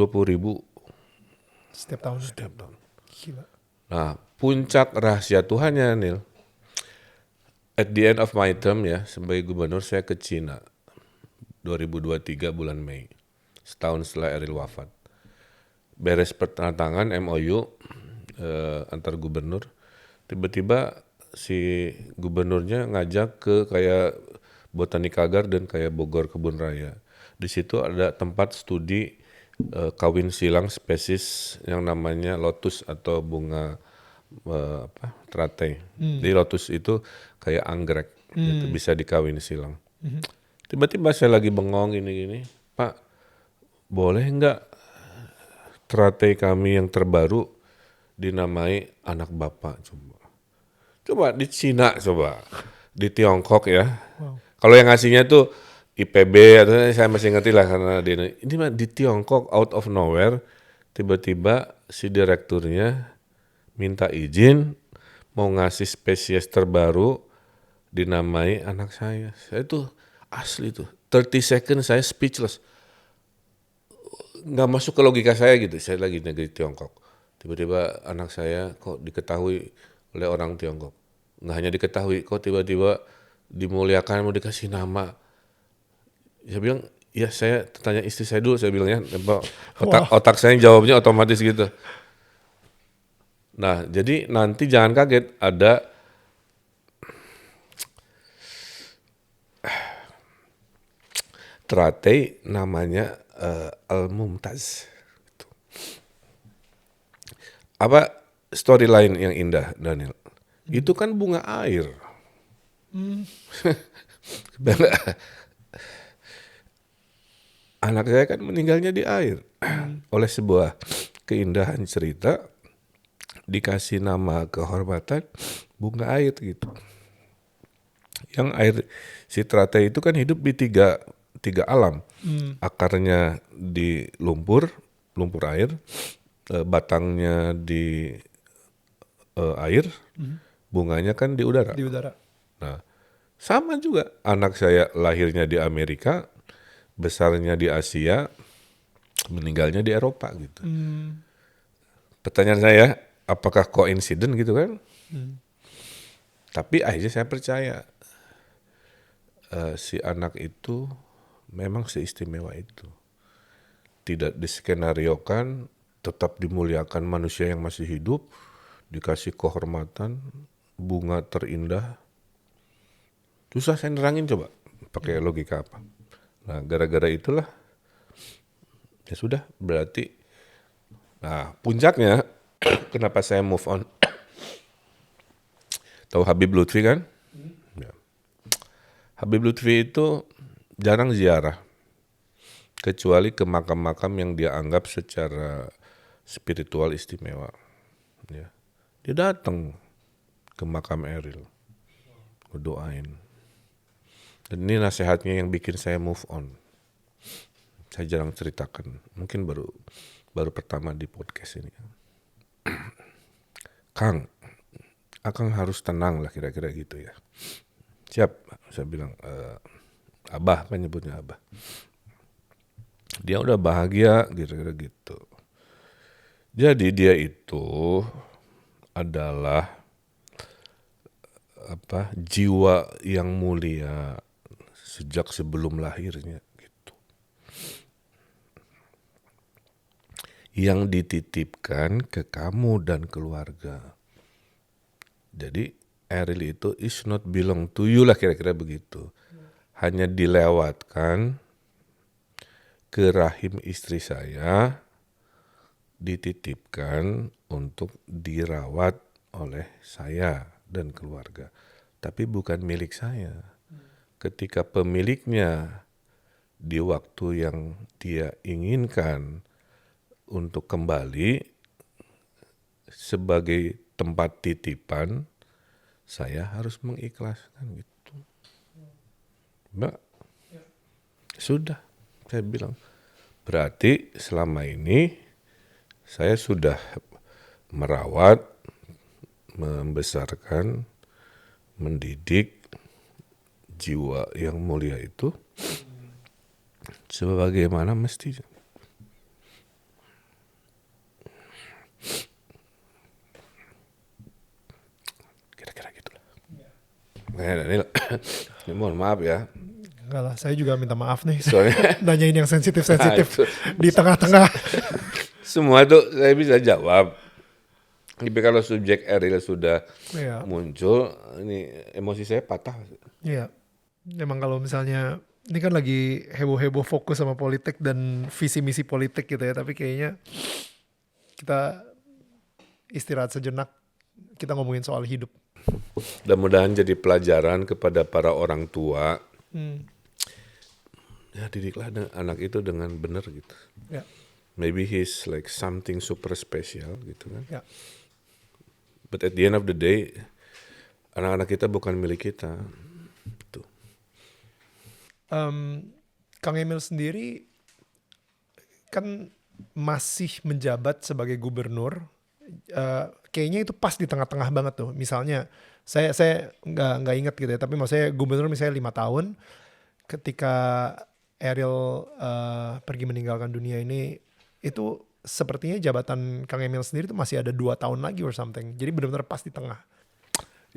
Setiap tahun. setiap tahun. Gila. Nah, puncak rahasia Tuhannya, Nil, at the end of my term ya, sebagai gubernur saya ke Cina 2023 bulan Mei, setahun setelah Eril wafat. Beres pertentangan MOU antar gubernur, tiba-tiba si gubernurnya ngajak ke kayak Botanical Garden, kayak Bogor Kebun Raya. Di situ ada tempat studi kawin silang spesies yang namanya lotus atau bunga teratai. Jadi lotus itu kayak anggrek, gitu, bisa dikawin silang. Tiba-tiba saya lagi bengong gini-gini, Pak, boleh nggak teratai kami yang terbaru dinamai anak Bapak? Coba di Cina, coba di Tiongkok ya. Kalau yang ngasihnya tuh IPB atau saya masih ngerti lah karena ini mah di Tiongkok out of nowhere tiba-tiba si direkturnya minta izin mau ngasih spesies terbaru dinamai anak saya. Saya tuh asli tuh 30 second saya speechless. Nggak masuk ke logika saya gitu. Saya lagi negeri Tiongkok. Tiba-tiba anak saya kok diketahui oleh orang Tiongkok. Nggak hanya diketahui, kok tiba-tiba dimuliakan, mau dikasih nama. Saya bilang, ya saya tanya istri saya dulu, saya bilangnya, otak saya jawabnya otomatis gitu. Nah, jadi nanti jangan kaget, ada teratai namanya Al-Mumtaz. Apa storyline yang indah, Daniel? Itu kan bunga air. Anak saya kan meninggalnya di air oleh sebuah keindahan cerita, dikasih nama kehormatan bunga air gitu. Yang air si teratai itu kan hidup di tiga alam. Akarnya di lumpur air, batangnya di air, bunganya kan di udara. Di udara. Nah, sama juga anak saya lahirnya di Amerika, besarnya di Asia, meninggalnya di Eropa gitu. Pertanyaan saya, apakah koinsiden gitu kan? Tapi akhirnya saya percaya si anak itu memang seistimewa itu. Tidak diskenariokan, tetap dimuliakan manusia yang masih hidup, dikasih kehormatan, bunga terindah. Susah saya nerangin, coba pakai logika apa. Nah, gara-gara itulah ya sudah, berarti nah puncaknya kenapa saya move on. Tahu Habib Lutfi kan? Ya. Habib Lutfi itu jarang ziarah kecuali ke makam-makam yang dia anggap secara spiritual istimewa. Ya. Dia datang ke makam Eril, berdoain. Dan ini nasihatnya yang bikin saya move on. Saya jarang ceritakan, mungkin baru pertama di podcast ini. Kang, Akang harus tenang lah kira-kira gitu ya. Siap, saya bilang, Abah, apa nyebutnya Abah. Dia udah bahagia, kira-kira gitu. Jadi dia itu adalah jiwa yang mulia sejak sebelum lahirnya gitu. Yang dititipkan ke kamu dan keluarga. Jadi Eril itu is not belong to you lah kira-kira begitu. Hanya dilewatkan ke rahim istri saya, dititipkan untuk dirawat oleh saya dan keluarga. Tapi bukan milik saya. Ketika pemiliknya di waktu yang dia inginkan untuk kembali sebagai tempat titipan, saya harus mengikhlaskan gitu. Mbak, sudah, saya bilang. Berarti selama ini saya sudah merawat, membesarkan, mendidik jiwa yang mulia itu sebagaimana mestinya. Kira-kira gitulah. Daniel, mohon maaf ya. Enggak lah, saya juga minta maaf nih. Soalnya Nanyain yang sensitif-sensitif Nah, itu. di tengah-tengah. Semua itu saya bisa jawab. Tapi kalau subjek Eril sudah Iya. muncul, ini emosi saya patah. Iya. Emang kalau misalnya ini kan lagi heboh-heboh fokus sama politik dan visi misi politik gitu ya, tapi kayaknya kita istirahat sejenak. Kita ngomongin soal hidup. Mudah-mudahan jadi pelajaran kepada para orang tua. Ya didiklah anak itu dengan benar gitu. Ya. Maybe he's like something super special gitu kan. Ya. But at the end of the day, anak-anak kita bukan milik kita. Tuh. Kang Emil sendiri kan masih menjabat sebagai gubernur. Kayaknya itu pas di tengah-tengah banget tuh. Misalnya saya nggak ingat gitu ya, tapi maksudnya gubernur misalnya 5 tahun, ketika Eril pergi meninggalkan dunia ini, itu sepertinya jabatan Kang Emil sendiri tuh masih ada 2 tahun lagi or something. Jadi benar-benar pas di tengah.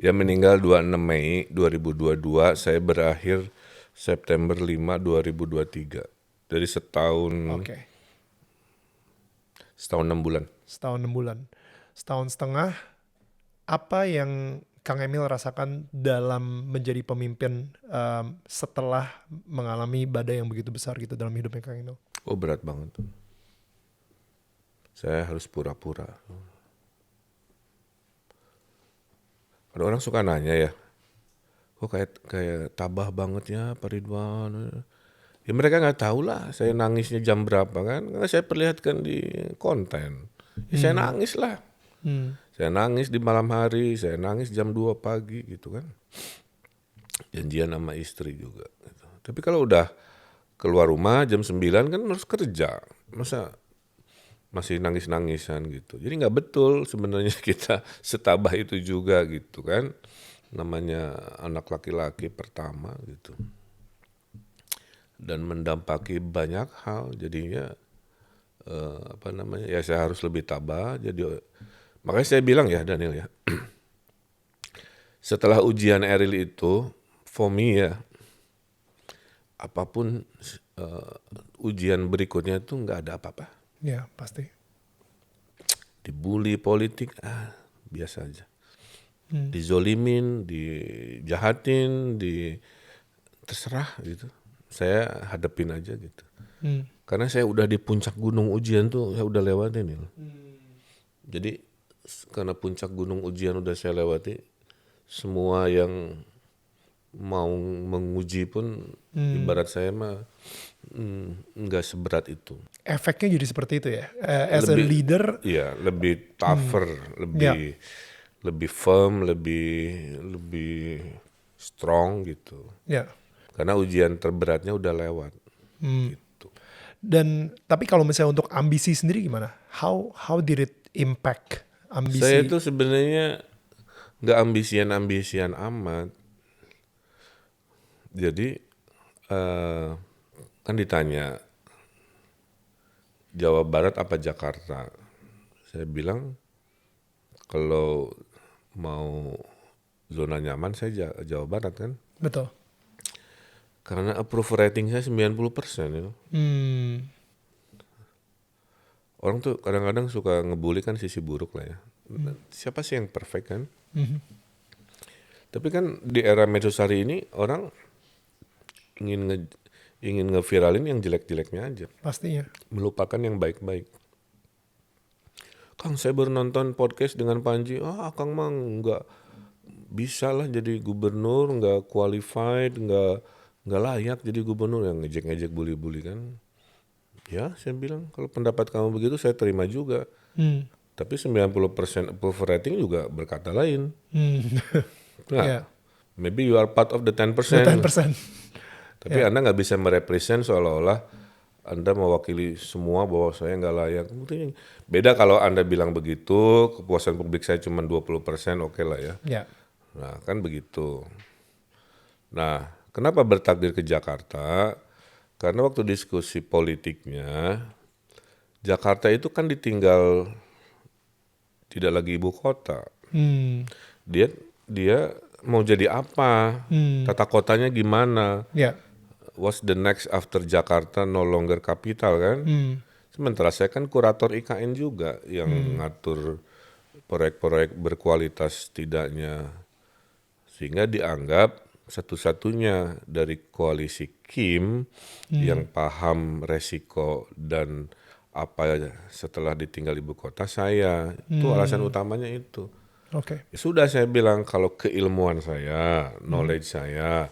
Dia meninggal 26 Mei 2022, saya berakhir September 5 2023. Jadi setahun 6 bulan. Setahun 6 bulan. Setahun setengah, apa yang Kang Emil rasakan dalam menjadi pemimpin setelah mengalami badai yang begitu besar gitu dalam hidupnya Kang Emil? Oh berat banget. Saya harus pura-pura. Ada orang suka nanya ya, kok kayak tabah banget ya Pak Ridwan. Ya mereka nggak tahu lah saya nangisnya jam berapa kan, karena saya perlihatkan di konten. Ya, saya nangis lah. Saya nangis di malam hari, saya nangis jam 2 pagi gitu kan. Janjian sama istri juga. Gitu. Tapi kalau udah keluar rumah jam 9 kan harus kerja. Masa masih nangis-nangisan gitu. Jadi nggak betul sebenarnya kita setabah itu juga gitu kan. Namanya anak laki-laki pertama gitu. Dan mendampaki banyak hal jadinya ya saya harus lebih tabah. Jadi makanya saya bilang ya Daniel ya. Setelah ujian Eril itu for me ya apapun ujian berikutnya itu nggak ada apa-apa. Ya pasti. Dibully politik, biasa aja. Dizolimin, dijahatin, terserah gitu. Saya hadapin aja gitu. Karena saya udah di puncak gunung ujian tuh, saya udah lewatin ya. Jadi karena puncak gunung ujian udah saya lewati, semua yang mau menguji pun ibarat saya mah nggak seberat itu. Efeknya jadi seperti itu ya. As a leader. Iya, lebih tougher, lebih firm, lebih strong gitu. Ya. Karena ujian terberatnya udah lewat. Gitu. Dan tapi kalau misalnya untuk ambisi sendiri gimana? How did it impact ambisi? Saya itu sebenarnya nggak ambisian amat. Jadi kan ditanya Jawa Barat apa Jakarta? Saya bilang kalau mau zona nyaman saya Jawa Barat kan. Betul. Karena approval rating saya 90% itu. Orang tuh kadang-kadang suka ngebully kan sisi buruk lah ya. Siapa sih yang perfect kan? Tapi kan di era medsosari ini orang ingin ngeviralin yang jelek-jeleknya aja. Pastinya. Melupakan yang baik-baik. Kang, saya baru nonton podcast dengan Panji. Kang mah nggak bisa lah jadi gubernur, nggak qualified, nggak layak jadi gubernur, yang ngejek-ngejek bully-bully kan. Ya, saya bilang kalau pendapat kamu begitu saya terima juga. Tapi 90% approval rating juga berkata lain. Nah, maybe you are part of the 10%. The 10%. Tapi Anda nggak bisa merepresent seolah-olah Anda mewakili semua bahwa saya nggak layak. Beda kalau Anda bilang begitu, kepuasan publik saya cuma 20%, oke lah ya. Nah, kan begitu. Nah, kenapa bertakdir ke Jakarta? Karena waktu diskusi politiknya, Jakarta itu kan ditinggal tidak lagi ibu kota. Dia mau jadi apa? Tata kotanya gimana? What's the next after Jakarta no longer capital kan? Sementara saya kan kurator IKN juga yang ngatur proyek-proyek berkualitas tidaknya. Sehingga dianggap satu-satunya dari koalisi Kim yang paham resiko dan apa setelah ditinggal ibu kota saya. Itu alasan utamanya itu. Ya sudah saya bilang kalau keilmuan saya, knowledge saya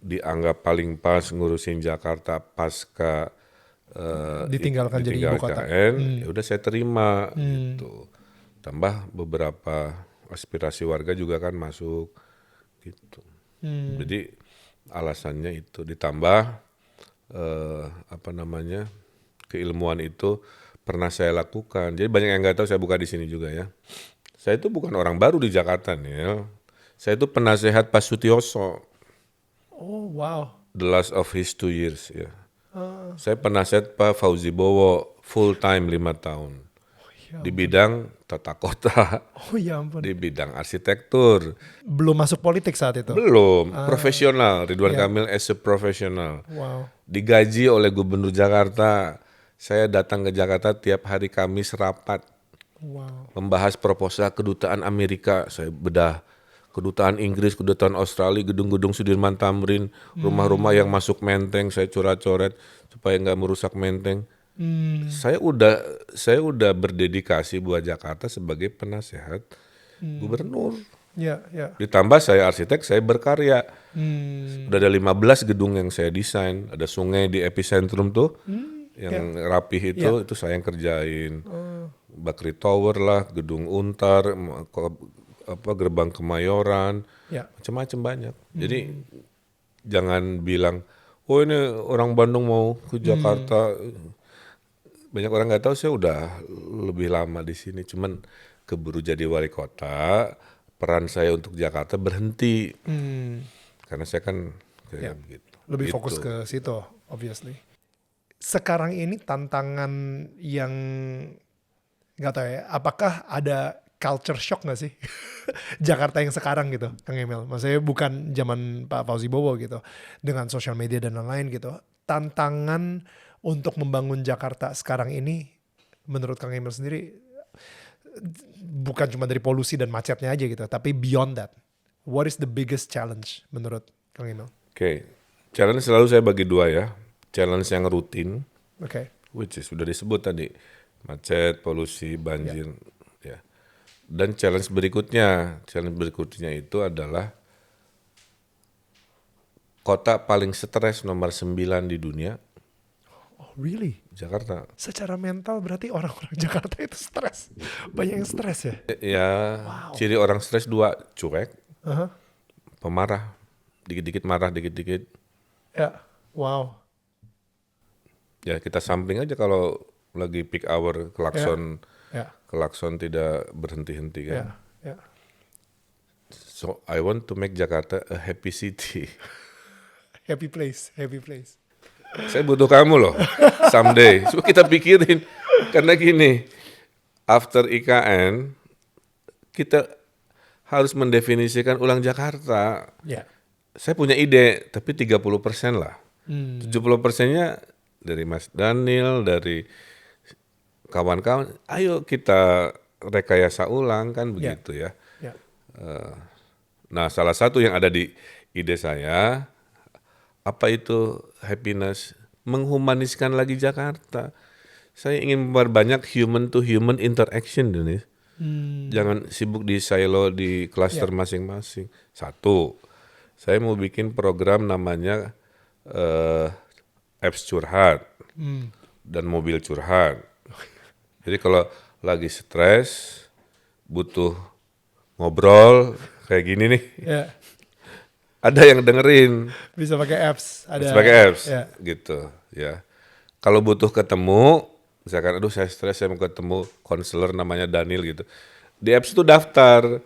dianggap paling pas ngurusin Jakarta pasca ditinggalkan jadi ibu kota. Ya udah saya terima gitu. Tambah beberapa aspirasi warga juga kan masuk gitu. Jadi alasannya itu ditambah keilmuan itu pernah saya lakukan. Jadi banyak yang nggak tahu, saya buka di sini juga ya. Saya itu bukan orang baru di Jakarta nih. Saya itu penasehat Pak Sutioso. Oh wow. The last of his 2 years ya. Saya penasehat Pak Fauzi Bowo full time 5 tahun. Di bidang tata kota. Ya ampun. Di bidang arsitektur. Belum masuk politik saat itu? Belum, profesional. Ridwan Kamil as a professional. Wow. Digaji oleh Gubernur Jakarta. Saya datang ke Jakarta tiap hari Kamis rapat. Wow. Membahas proposal kedutaan Amerika. Saya bedah kedutaan Inggris, kedutaan Australia, gedung-gedung Sudirman Tamrin, rumah-rumah yang masuk Menteng, saya coret-coret supaya nggak merusak Menteng. Saya udah berdedikasi buat Jakarta sebagai penasehat gubernur. Ditambah saya arsitek, saya berkarya. Udah ada 15 gedung yang saya desain. Ada sungai di epicentrum tuh, yang rapih itu saya yang kerjain. Bakri Tower lah, gedung Untar, gerbang Kemayoran, macam-macam banyak. Jadi jangan bilang, oh ini orang Bandung mau ke Jakarta. Banyak orang nggak tahu saya udah lebih lama di sini. Cuman keburu jadi wali kota, peran saya untuk Jakarta berhenti. Karena saya kan kayak begitu. Lebih fokus ke situ, obviously. Sekarang ini tantangan yang nggak tahu ya, apakah ada culture shock nggak sih Jakarta yang sekarang gitu, Kang Emil? Maksudnya bukan zaman Pak Fauzi Bowo gitu, dengan sosial media dan lain-lain gitu. Tantangan untuk membangun Jakarta sekarang ini, menurut Kang Emil sendiri, bukan cuma dari polusi dan macetnya aja gitu, tapi beyond that, what is the biggest challenge menurut Kang Emil? Challenge selalu saya bagi dua ya. Challenge yang rutin, which is sudah disebut tadi, macet, polusi, banjir, ya. Dan challenge berikutnya itu adalah kota paling stres nomor 9 di dunia. Oh really? Jakarta. Secara mental berarti orang-orang Jakarta itu stres. Banyak yang stres ya? Ya, ciri orang stres 2, cuek, pemarah, dikit-dikit marah, dikit-dikit Ya. Wow. Ya kita sampling aja kalau lagi peak hour Ya. klakson tidak berhenti-henti kan. Ya. Ya. So I want to make Jakarta a happy city. Happy place. Happy place. Saya butuh kamu loh, someday. So kita pikirin, karena gini, after IKN, kita harus mendefinisikan ulang Jakarta. Ya. Saya punya ide, tapi 30% lah. Hmm. 70%-nya dari Mas Daniel, dari kawan-kawan, ayo kita rekayasa ulang kan begitu ya. Ya. Nah, salah satu yang ada di ide saya, apa itu happiness? Menghumaniskan lagi Jakarta. Saya ingin memperbanyak human to human interaction ini. Jangan sibuk di silo di cluster masing-masing. Satu, saya mau bikin program namanya apps curhat dan mobil curhat. Jadi kalau lagi stres, butuh ngobrol kayak gini nih, Ya. ada yang dengerin. Bisa pakai apps. Ada. Sebagai apps, Ya. gitu ya. Kalau butuh ketemu, misalkan aduh saya stres, saya mau ketemu konselor namanya Daniel gitu. Di apps itu daftar,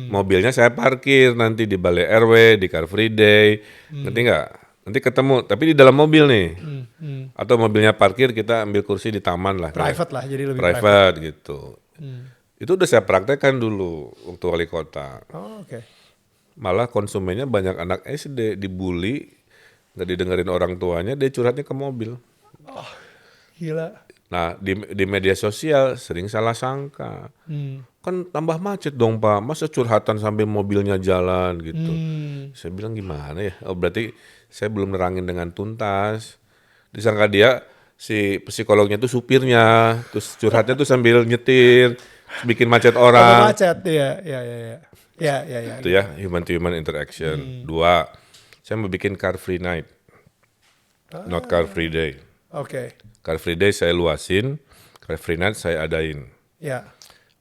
mobilnya saya parkir nanti di Balai RW, di Car Free Day, ngerti nggak? Nanti ketemu, tapi di dalam mobil nih. Atau mobilnya parkir, kita ambil kursi di taman lah. Private lah, jadi lebih Private gitu. Itu udah saya praktekkan dulu waktu wali kota. Oh, oke. Malah konsumennya banyak anak SD dibully, nggak didengerin orang tuanya, dia curhatnya ke mobil. Gila. Nah di media sosial sering salah sangka, kan tambah macet dong Pak, masa curhatan sambil mobilnya jalan gitu. Saya bilang gimana ya, oh berarti saya belum nerangin dengan tuntas. Disangka dia si psikolognya tuh supirnya, terus curhatnya tuh sambil nyetir, bikin macet Tambah orang. macet, ya. Ya. Itu ya human to human interaction. Dua, saya mau bikin car free night, not car free day. Oke. Car free day saya luasin, car free night saya adain. Ya.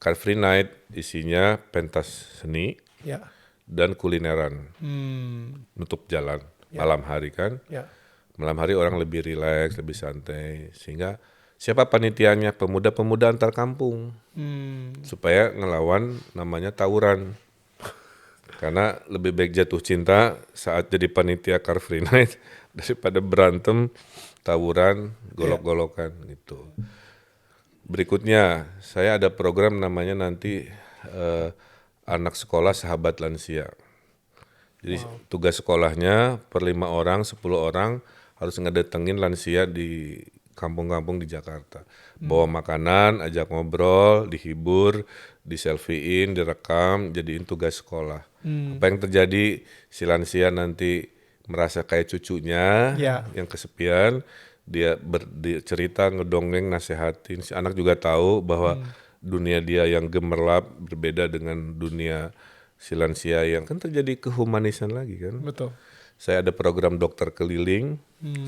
Car free night isinya pentas seni Ya. dan kulineran, nutup jalan malam hari kan. Ya. Malam hari orang lebih rileks, lebih santai, sehingga siapa panitianya, pemuda-pemuda antar kampung, supaya ngelawan namanya tawuran. Karena lebih baik jatuh cinta saat jadi panitia car free night daripada berantem, tawuran, golok-golokan gitu. Berikutnya, saya ada program namanya nanti anak sekolah sahabat lansia. Jadi tugas sekolahnya per 5 orang, 10 orang harus ngedatengin lansia di kampung-kampung di Jakarta. Bawa makanan, ajak ngobrol, dihibur, di-selfie-in, direkam, jadiin tugas sekolah. Apa yang terjadi, si lansia nanti merasa kayak cucunya yang kesepian, dia cerita, ngedongeng, nasehatin. Si anak juga tahu bahwa dunia dia yang gemerlap berbeda dengan dunia si lansia yang kan terjadi kehumanisan lagi kan. Betul. Saya ada program dokter keliling,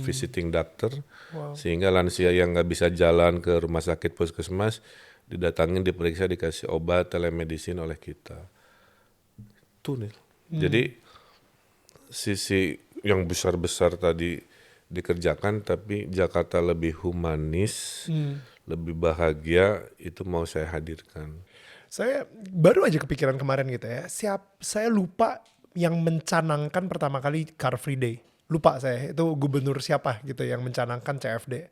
visiting doctor, sehingga lansia yang nggak bisa jalan ke rumah sakit puskesmas, didatangin, diperiksa, dikasih obat, telemedicine oleh kita. Itu nih. Jadi sisi yang besar-besar tadi dikerjakan, tapi Jakarta lebih humanis, lebih bahagia, itu mau saya hadirkan. Saya baru aja kepikiran kemarin gitu ya. Saya lupa yang mencanangkan pertama kali Car Free Day. Lupa saya, itu gubernur siapa gitu yang mencanangkan CFD.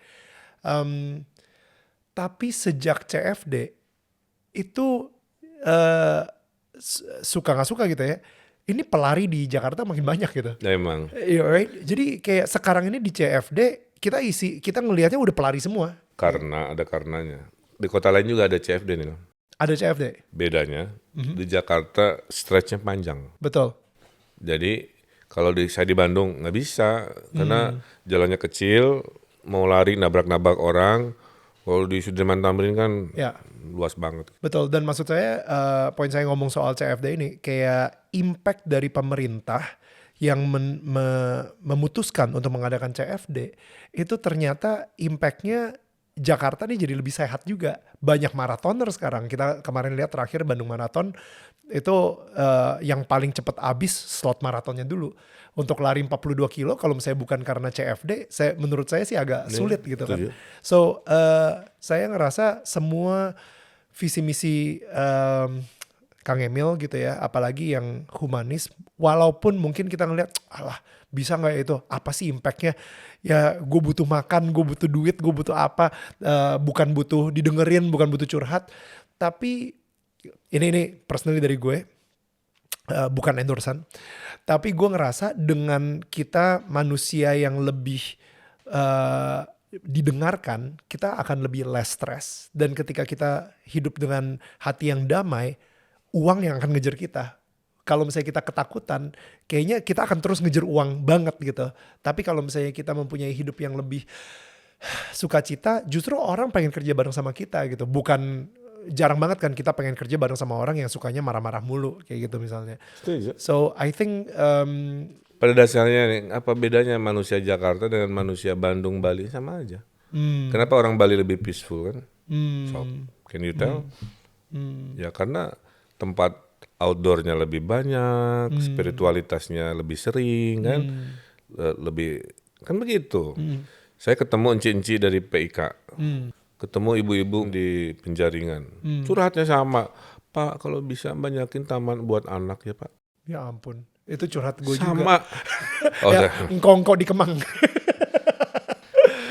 Tapi sejak CFD itu suka nggak suka gitu ya. Ini pelari di Jakarta makin banyak gitu. Emang. Right? Jadi kayak sekarang ini di CFD kita ngelihatnya udah pelari semua. Karena ada karenanya. Di kota lain juga ada CFD nih. Ada CFD. Bedanya di Jakarta stretchnya panjang. Betul. Jadi kalau saya di Bandung nggak bisa karena jalannya kecil, mau lari nabrak-nabrak orang. Kalau di Sudirman Tamrin kan luas banget. Betul, dan maksud saya poin saya ngomong soal CFD ini kayak impact dari pemerintah yang memutuskan untuk mengadakan CFD itu ternyata impactnya Jakarta nih jadi lebih sehat juga. Banyak maratoner sekarang. Kita kemarin lihat terakhir Bandung Marathon itu yang paling cepat habis slot maratonnya dulu. Untuk lari 42 kilo kalau misalnya bukan karena CFD, menurut saya sih agak sulit gitu kan. setuju. So saya ngerasa semua visi misi Kang Emil gitu ya, apalagi yang humanis, walaupun mungkin kita ngeliat, alah bisa nggak ya itu, apa sih impactnya? Ya gue butuh makan, gue butuh duit, gue butuh apa, bukan butuh didengerin, bukan butuh curhat. Tapi ini personally dari gue, bukan endorsan. Tapi gue ngerasa dengan kita manusia yang lebih didengarkan, kita akan lebih less stress. Dan ketika kita hidup dengan hati yang damai, uang yang akan ngejar kita. Kalau misalnya kita ketakutan, kayaknya kita akan terus ngejar uang banget gitu. Tapi kalau misalnya kita mempunyai hidup yang lebih sukacita, justru orang pengen kerja bareng sama kita gitu. Bukan, jarang banget kan kita pengen kerja bareng sama orang yang sukanya marah-marah mulu kayak gitu misalnya. Setuju. So I think Pada dasarnya nih, apa bedanya manusia Jakarta dengan manusia Bandung, Bali? Sama aja. Kenapa orang Bali lebih peaceful kan? So, can you tell? Ya karena tempat outdoornya lebih banyak, spiritualitasnya lebih sering kan, lebih kan begitu. Saya ketemu enci-enci dari PIK, ketemu ibu-ibu di Penjaringan, curhatnya sama, Pak kalau bisa banyakin taman buat anak ya Pak. ya ampun, itu curhat gue juga. Sama. Oh, Ya, engkong-engkong di Kemang.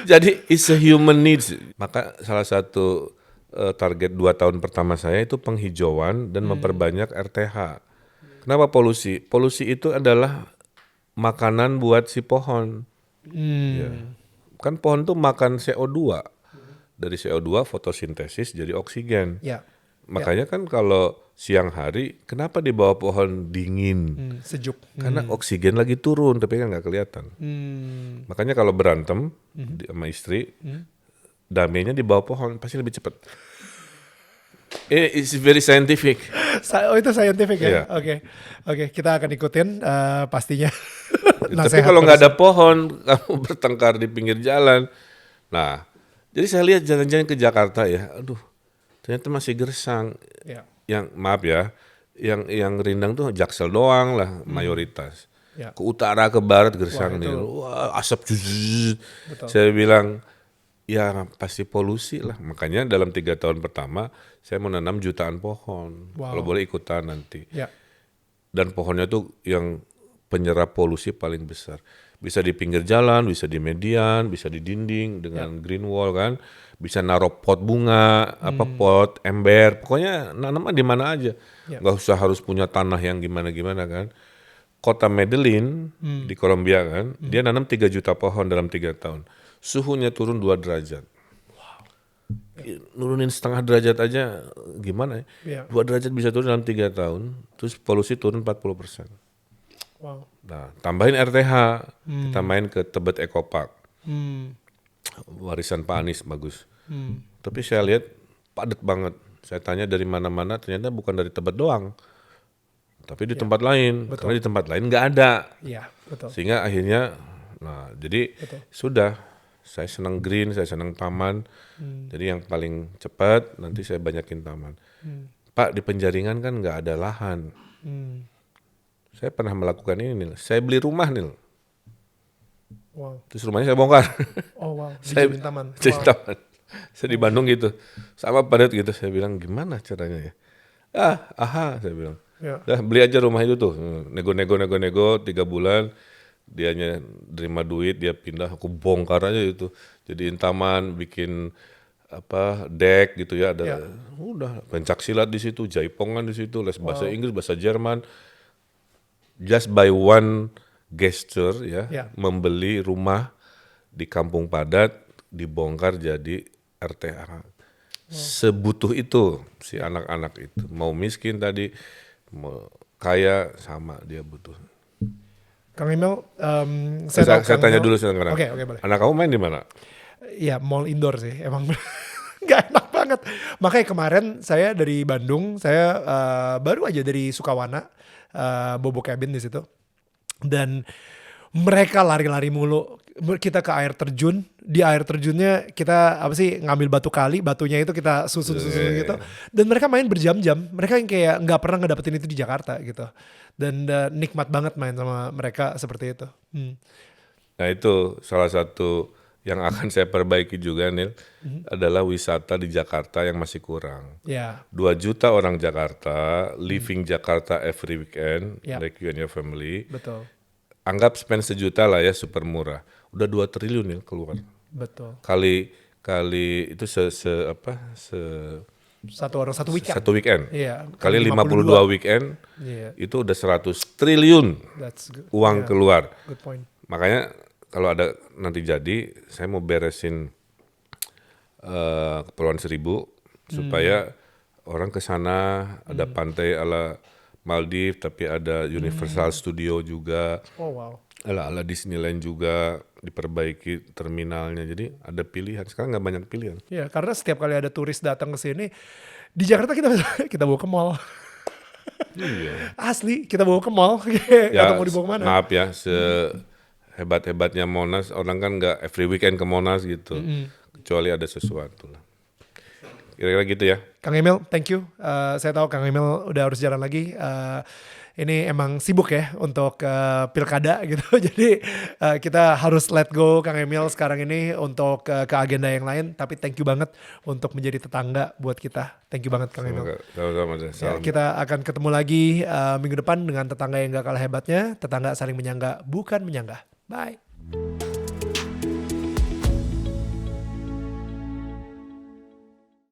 Jadi it's a human needs. Maka salah satu target 2 tahun pertama saya itu penghijauan dan memperbanyak RTH. Kenapa polusi? Polusi itu adalah makanan buat si pohon. Ya. Kan pohon tuh makan CO2. Dari CO2 fotosintesis jadi oksigen. Ya, Makanya kan kalau siang hari, kenapa di bawah pohon dingin? sejuk. Karena oksigen lagi turun, tapi kan nggak kelihatan. Makanya kalau berantem sama istri, damainya di bawah pohon pasti lebih cepat. It's very scientific. Oh itu scientific ya? Iya. Oke, kita akan ikutin pastinya. Tapi Nasihat kalau nggak terus. ada pohon, kamu bertengkar di pinggir jalan. Nah, jadi saya lihat jalan-jalan ke Jakarta ya, aduh, ternyata masih gersang. Ya, Yang maaf ya, yang rindang tuh Jaksel doang lah mayoritas. ya. Ke utara ke barat gersang Wah, nih, itu- wah asap jujur. Betul. Saya bilang ya pasti polusi lah. Makanya dalam 3 tahun pertama saya menanam jutaan pohon. Wow. Kalau boleh ikutan nanti. Ya, Dan pohonnya tuh yang penyerap polusi paling besar. Bisa di pinggir jalan, bisa di median, bisa di dinding dengan green wall kan. Bisa naruh pot bunga, apa pot ember. Pokoknya nanam di mana aja. Ya. Nggak usah harus punya tanah yang gimana-gimana kan. Kota Medellin di Kolombia kan, dia nanam 3 juta pohon dalam 3 tahun. Suhunya turun 2 derajat. Nurunin setengah derajat aja gimana ya? ya. 2 derajat bisa turun dalam 3 tahun, terus polusi turun 40%. Wow. Nah, tambahin RTH, kita main ke Tebet Eco Park. Warisan Pak Anies bagus. Tapi saya lihat padat banget. Saya tanya dari mana-mana, ternyata bukan dari Tebet doang. Tapi di tempat lain, karena di tempat lain nggak ada. Iya, betul. Sehingga akhirnya, nah jadi sudah, saya senang green, saya senang taman. Jadi yang paling cepat nanti saya banyakin taman. Pak di Penjaringan kan nggak ada lahan. Saya pernah melakukan ini Nil. Saya beli rumah Nil. Wow. Terus rumahnya saya bongkar. Oh wow, Saya dijadiin taman. jadi Wow. taman. Saya di Bandung gitu. Sama padat gitu. Saya bilang gimana caranya ya? Saya bilang. Ya. Dah beli aja rumah itu tuh. Nego 3 bulan. Dianya terima duit, dia pindah. Aku bongkar aja itu. Jadiin taman, bikin apa deck gitu ya. Ada udah pencak silat di situ, jaipongan di situ, les bahasa Inggris, bahasa Jerman. Just by one gesture ya, membeli rumah di kampung padat, dibongkar jadi RTA. Sebutuh itu si anak-anak itu. Mau miskin tadi, mau kaya sama dia butuh. Kang Emil, Saya tahu Kang tanya Emil- dulu sekarang. Oke, boleh. Anak kamu main di mana? Ya mall indoor sih, emang nggak enak banget. Makanya kemarin saya dari Bandung, saya baru aja dari Sukawana, Bobo Cabin di situ. Dan Mereka lari-lari mulu. Kita ke air terjun, di air terjunnya kita ngambil batu kali, batunya itu kita susun gitu. Dan mereka main berjam-jam. Mereka yang kayak nggak pernah ngedapetin itu di Jakarta gitu. Dan nikmat banget main sama mereka seperti itu. Nah itu salah satu yang akan saya perbaiki juga Nil, adalah wisata di Jakarta yang masih kurang. Ya, 2 juta orang Jakarta, living Jakarta every weekend, Ya. like you and your family. betul. Anggap spend 1 juta lah ya, super murah. Udah 2 triliun Nil keluar. Betul. Kali itu Satu orang satu weekend. satu weekend. Iya. Kali 52 weekend, Iya, itu udah 100 triliun that's good. uang Yeah, keluar. good point. Makanya kalau ada nanti jadi, saya mau beresin Kepulauan Seribu supaya orang ke sana ada pantai ala Maldives, tapi ada Universal Studio juga, Oh wow. ala Disneyland juga, diperbaiki terminalnya. Jadi ada pilihan. Sekarang nggak banyak pilihan. Ya, karena setiap kali ada turis datang ke sini, di Jakarta kita bawa ke mall. Iya. Asli, kita bawa ke mall. Ya, Gak mau dibawa kemana. maaf ya, sehebat-hebatnya Monas, orang kan nggak every weekend ke Monas gitu. Kecuali ada sesuatu lah. Kira-kira gitu ya. Kang Emil, thank you. Saya tahu Kang Emil udah harus jalan lagi. Ini emang sibuk ya untuk pilkada gitu. Jadi kita harus let go Kang Emil sekarang ini untuk ke agenda yang lain. Tapi thank you banget untuk menjadi tetangga buat kita. Thank you banget Kang Emil. Sama-sama. Ya, Salam. kita akan ketemu lagi minggu depan dengan tetangga yang gak kalah hebatnya. Tetangga saling menyangga, bukan menyanggah. Bye.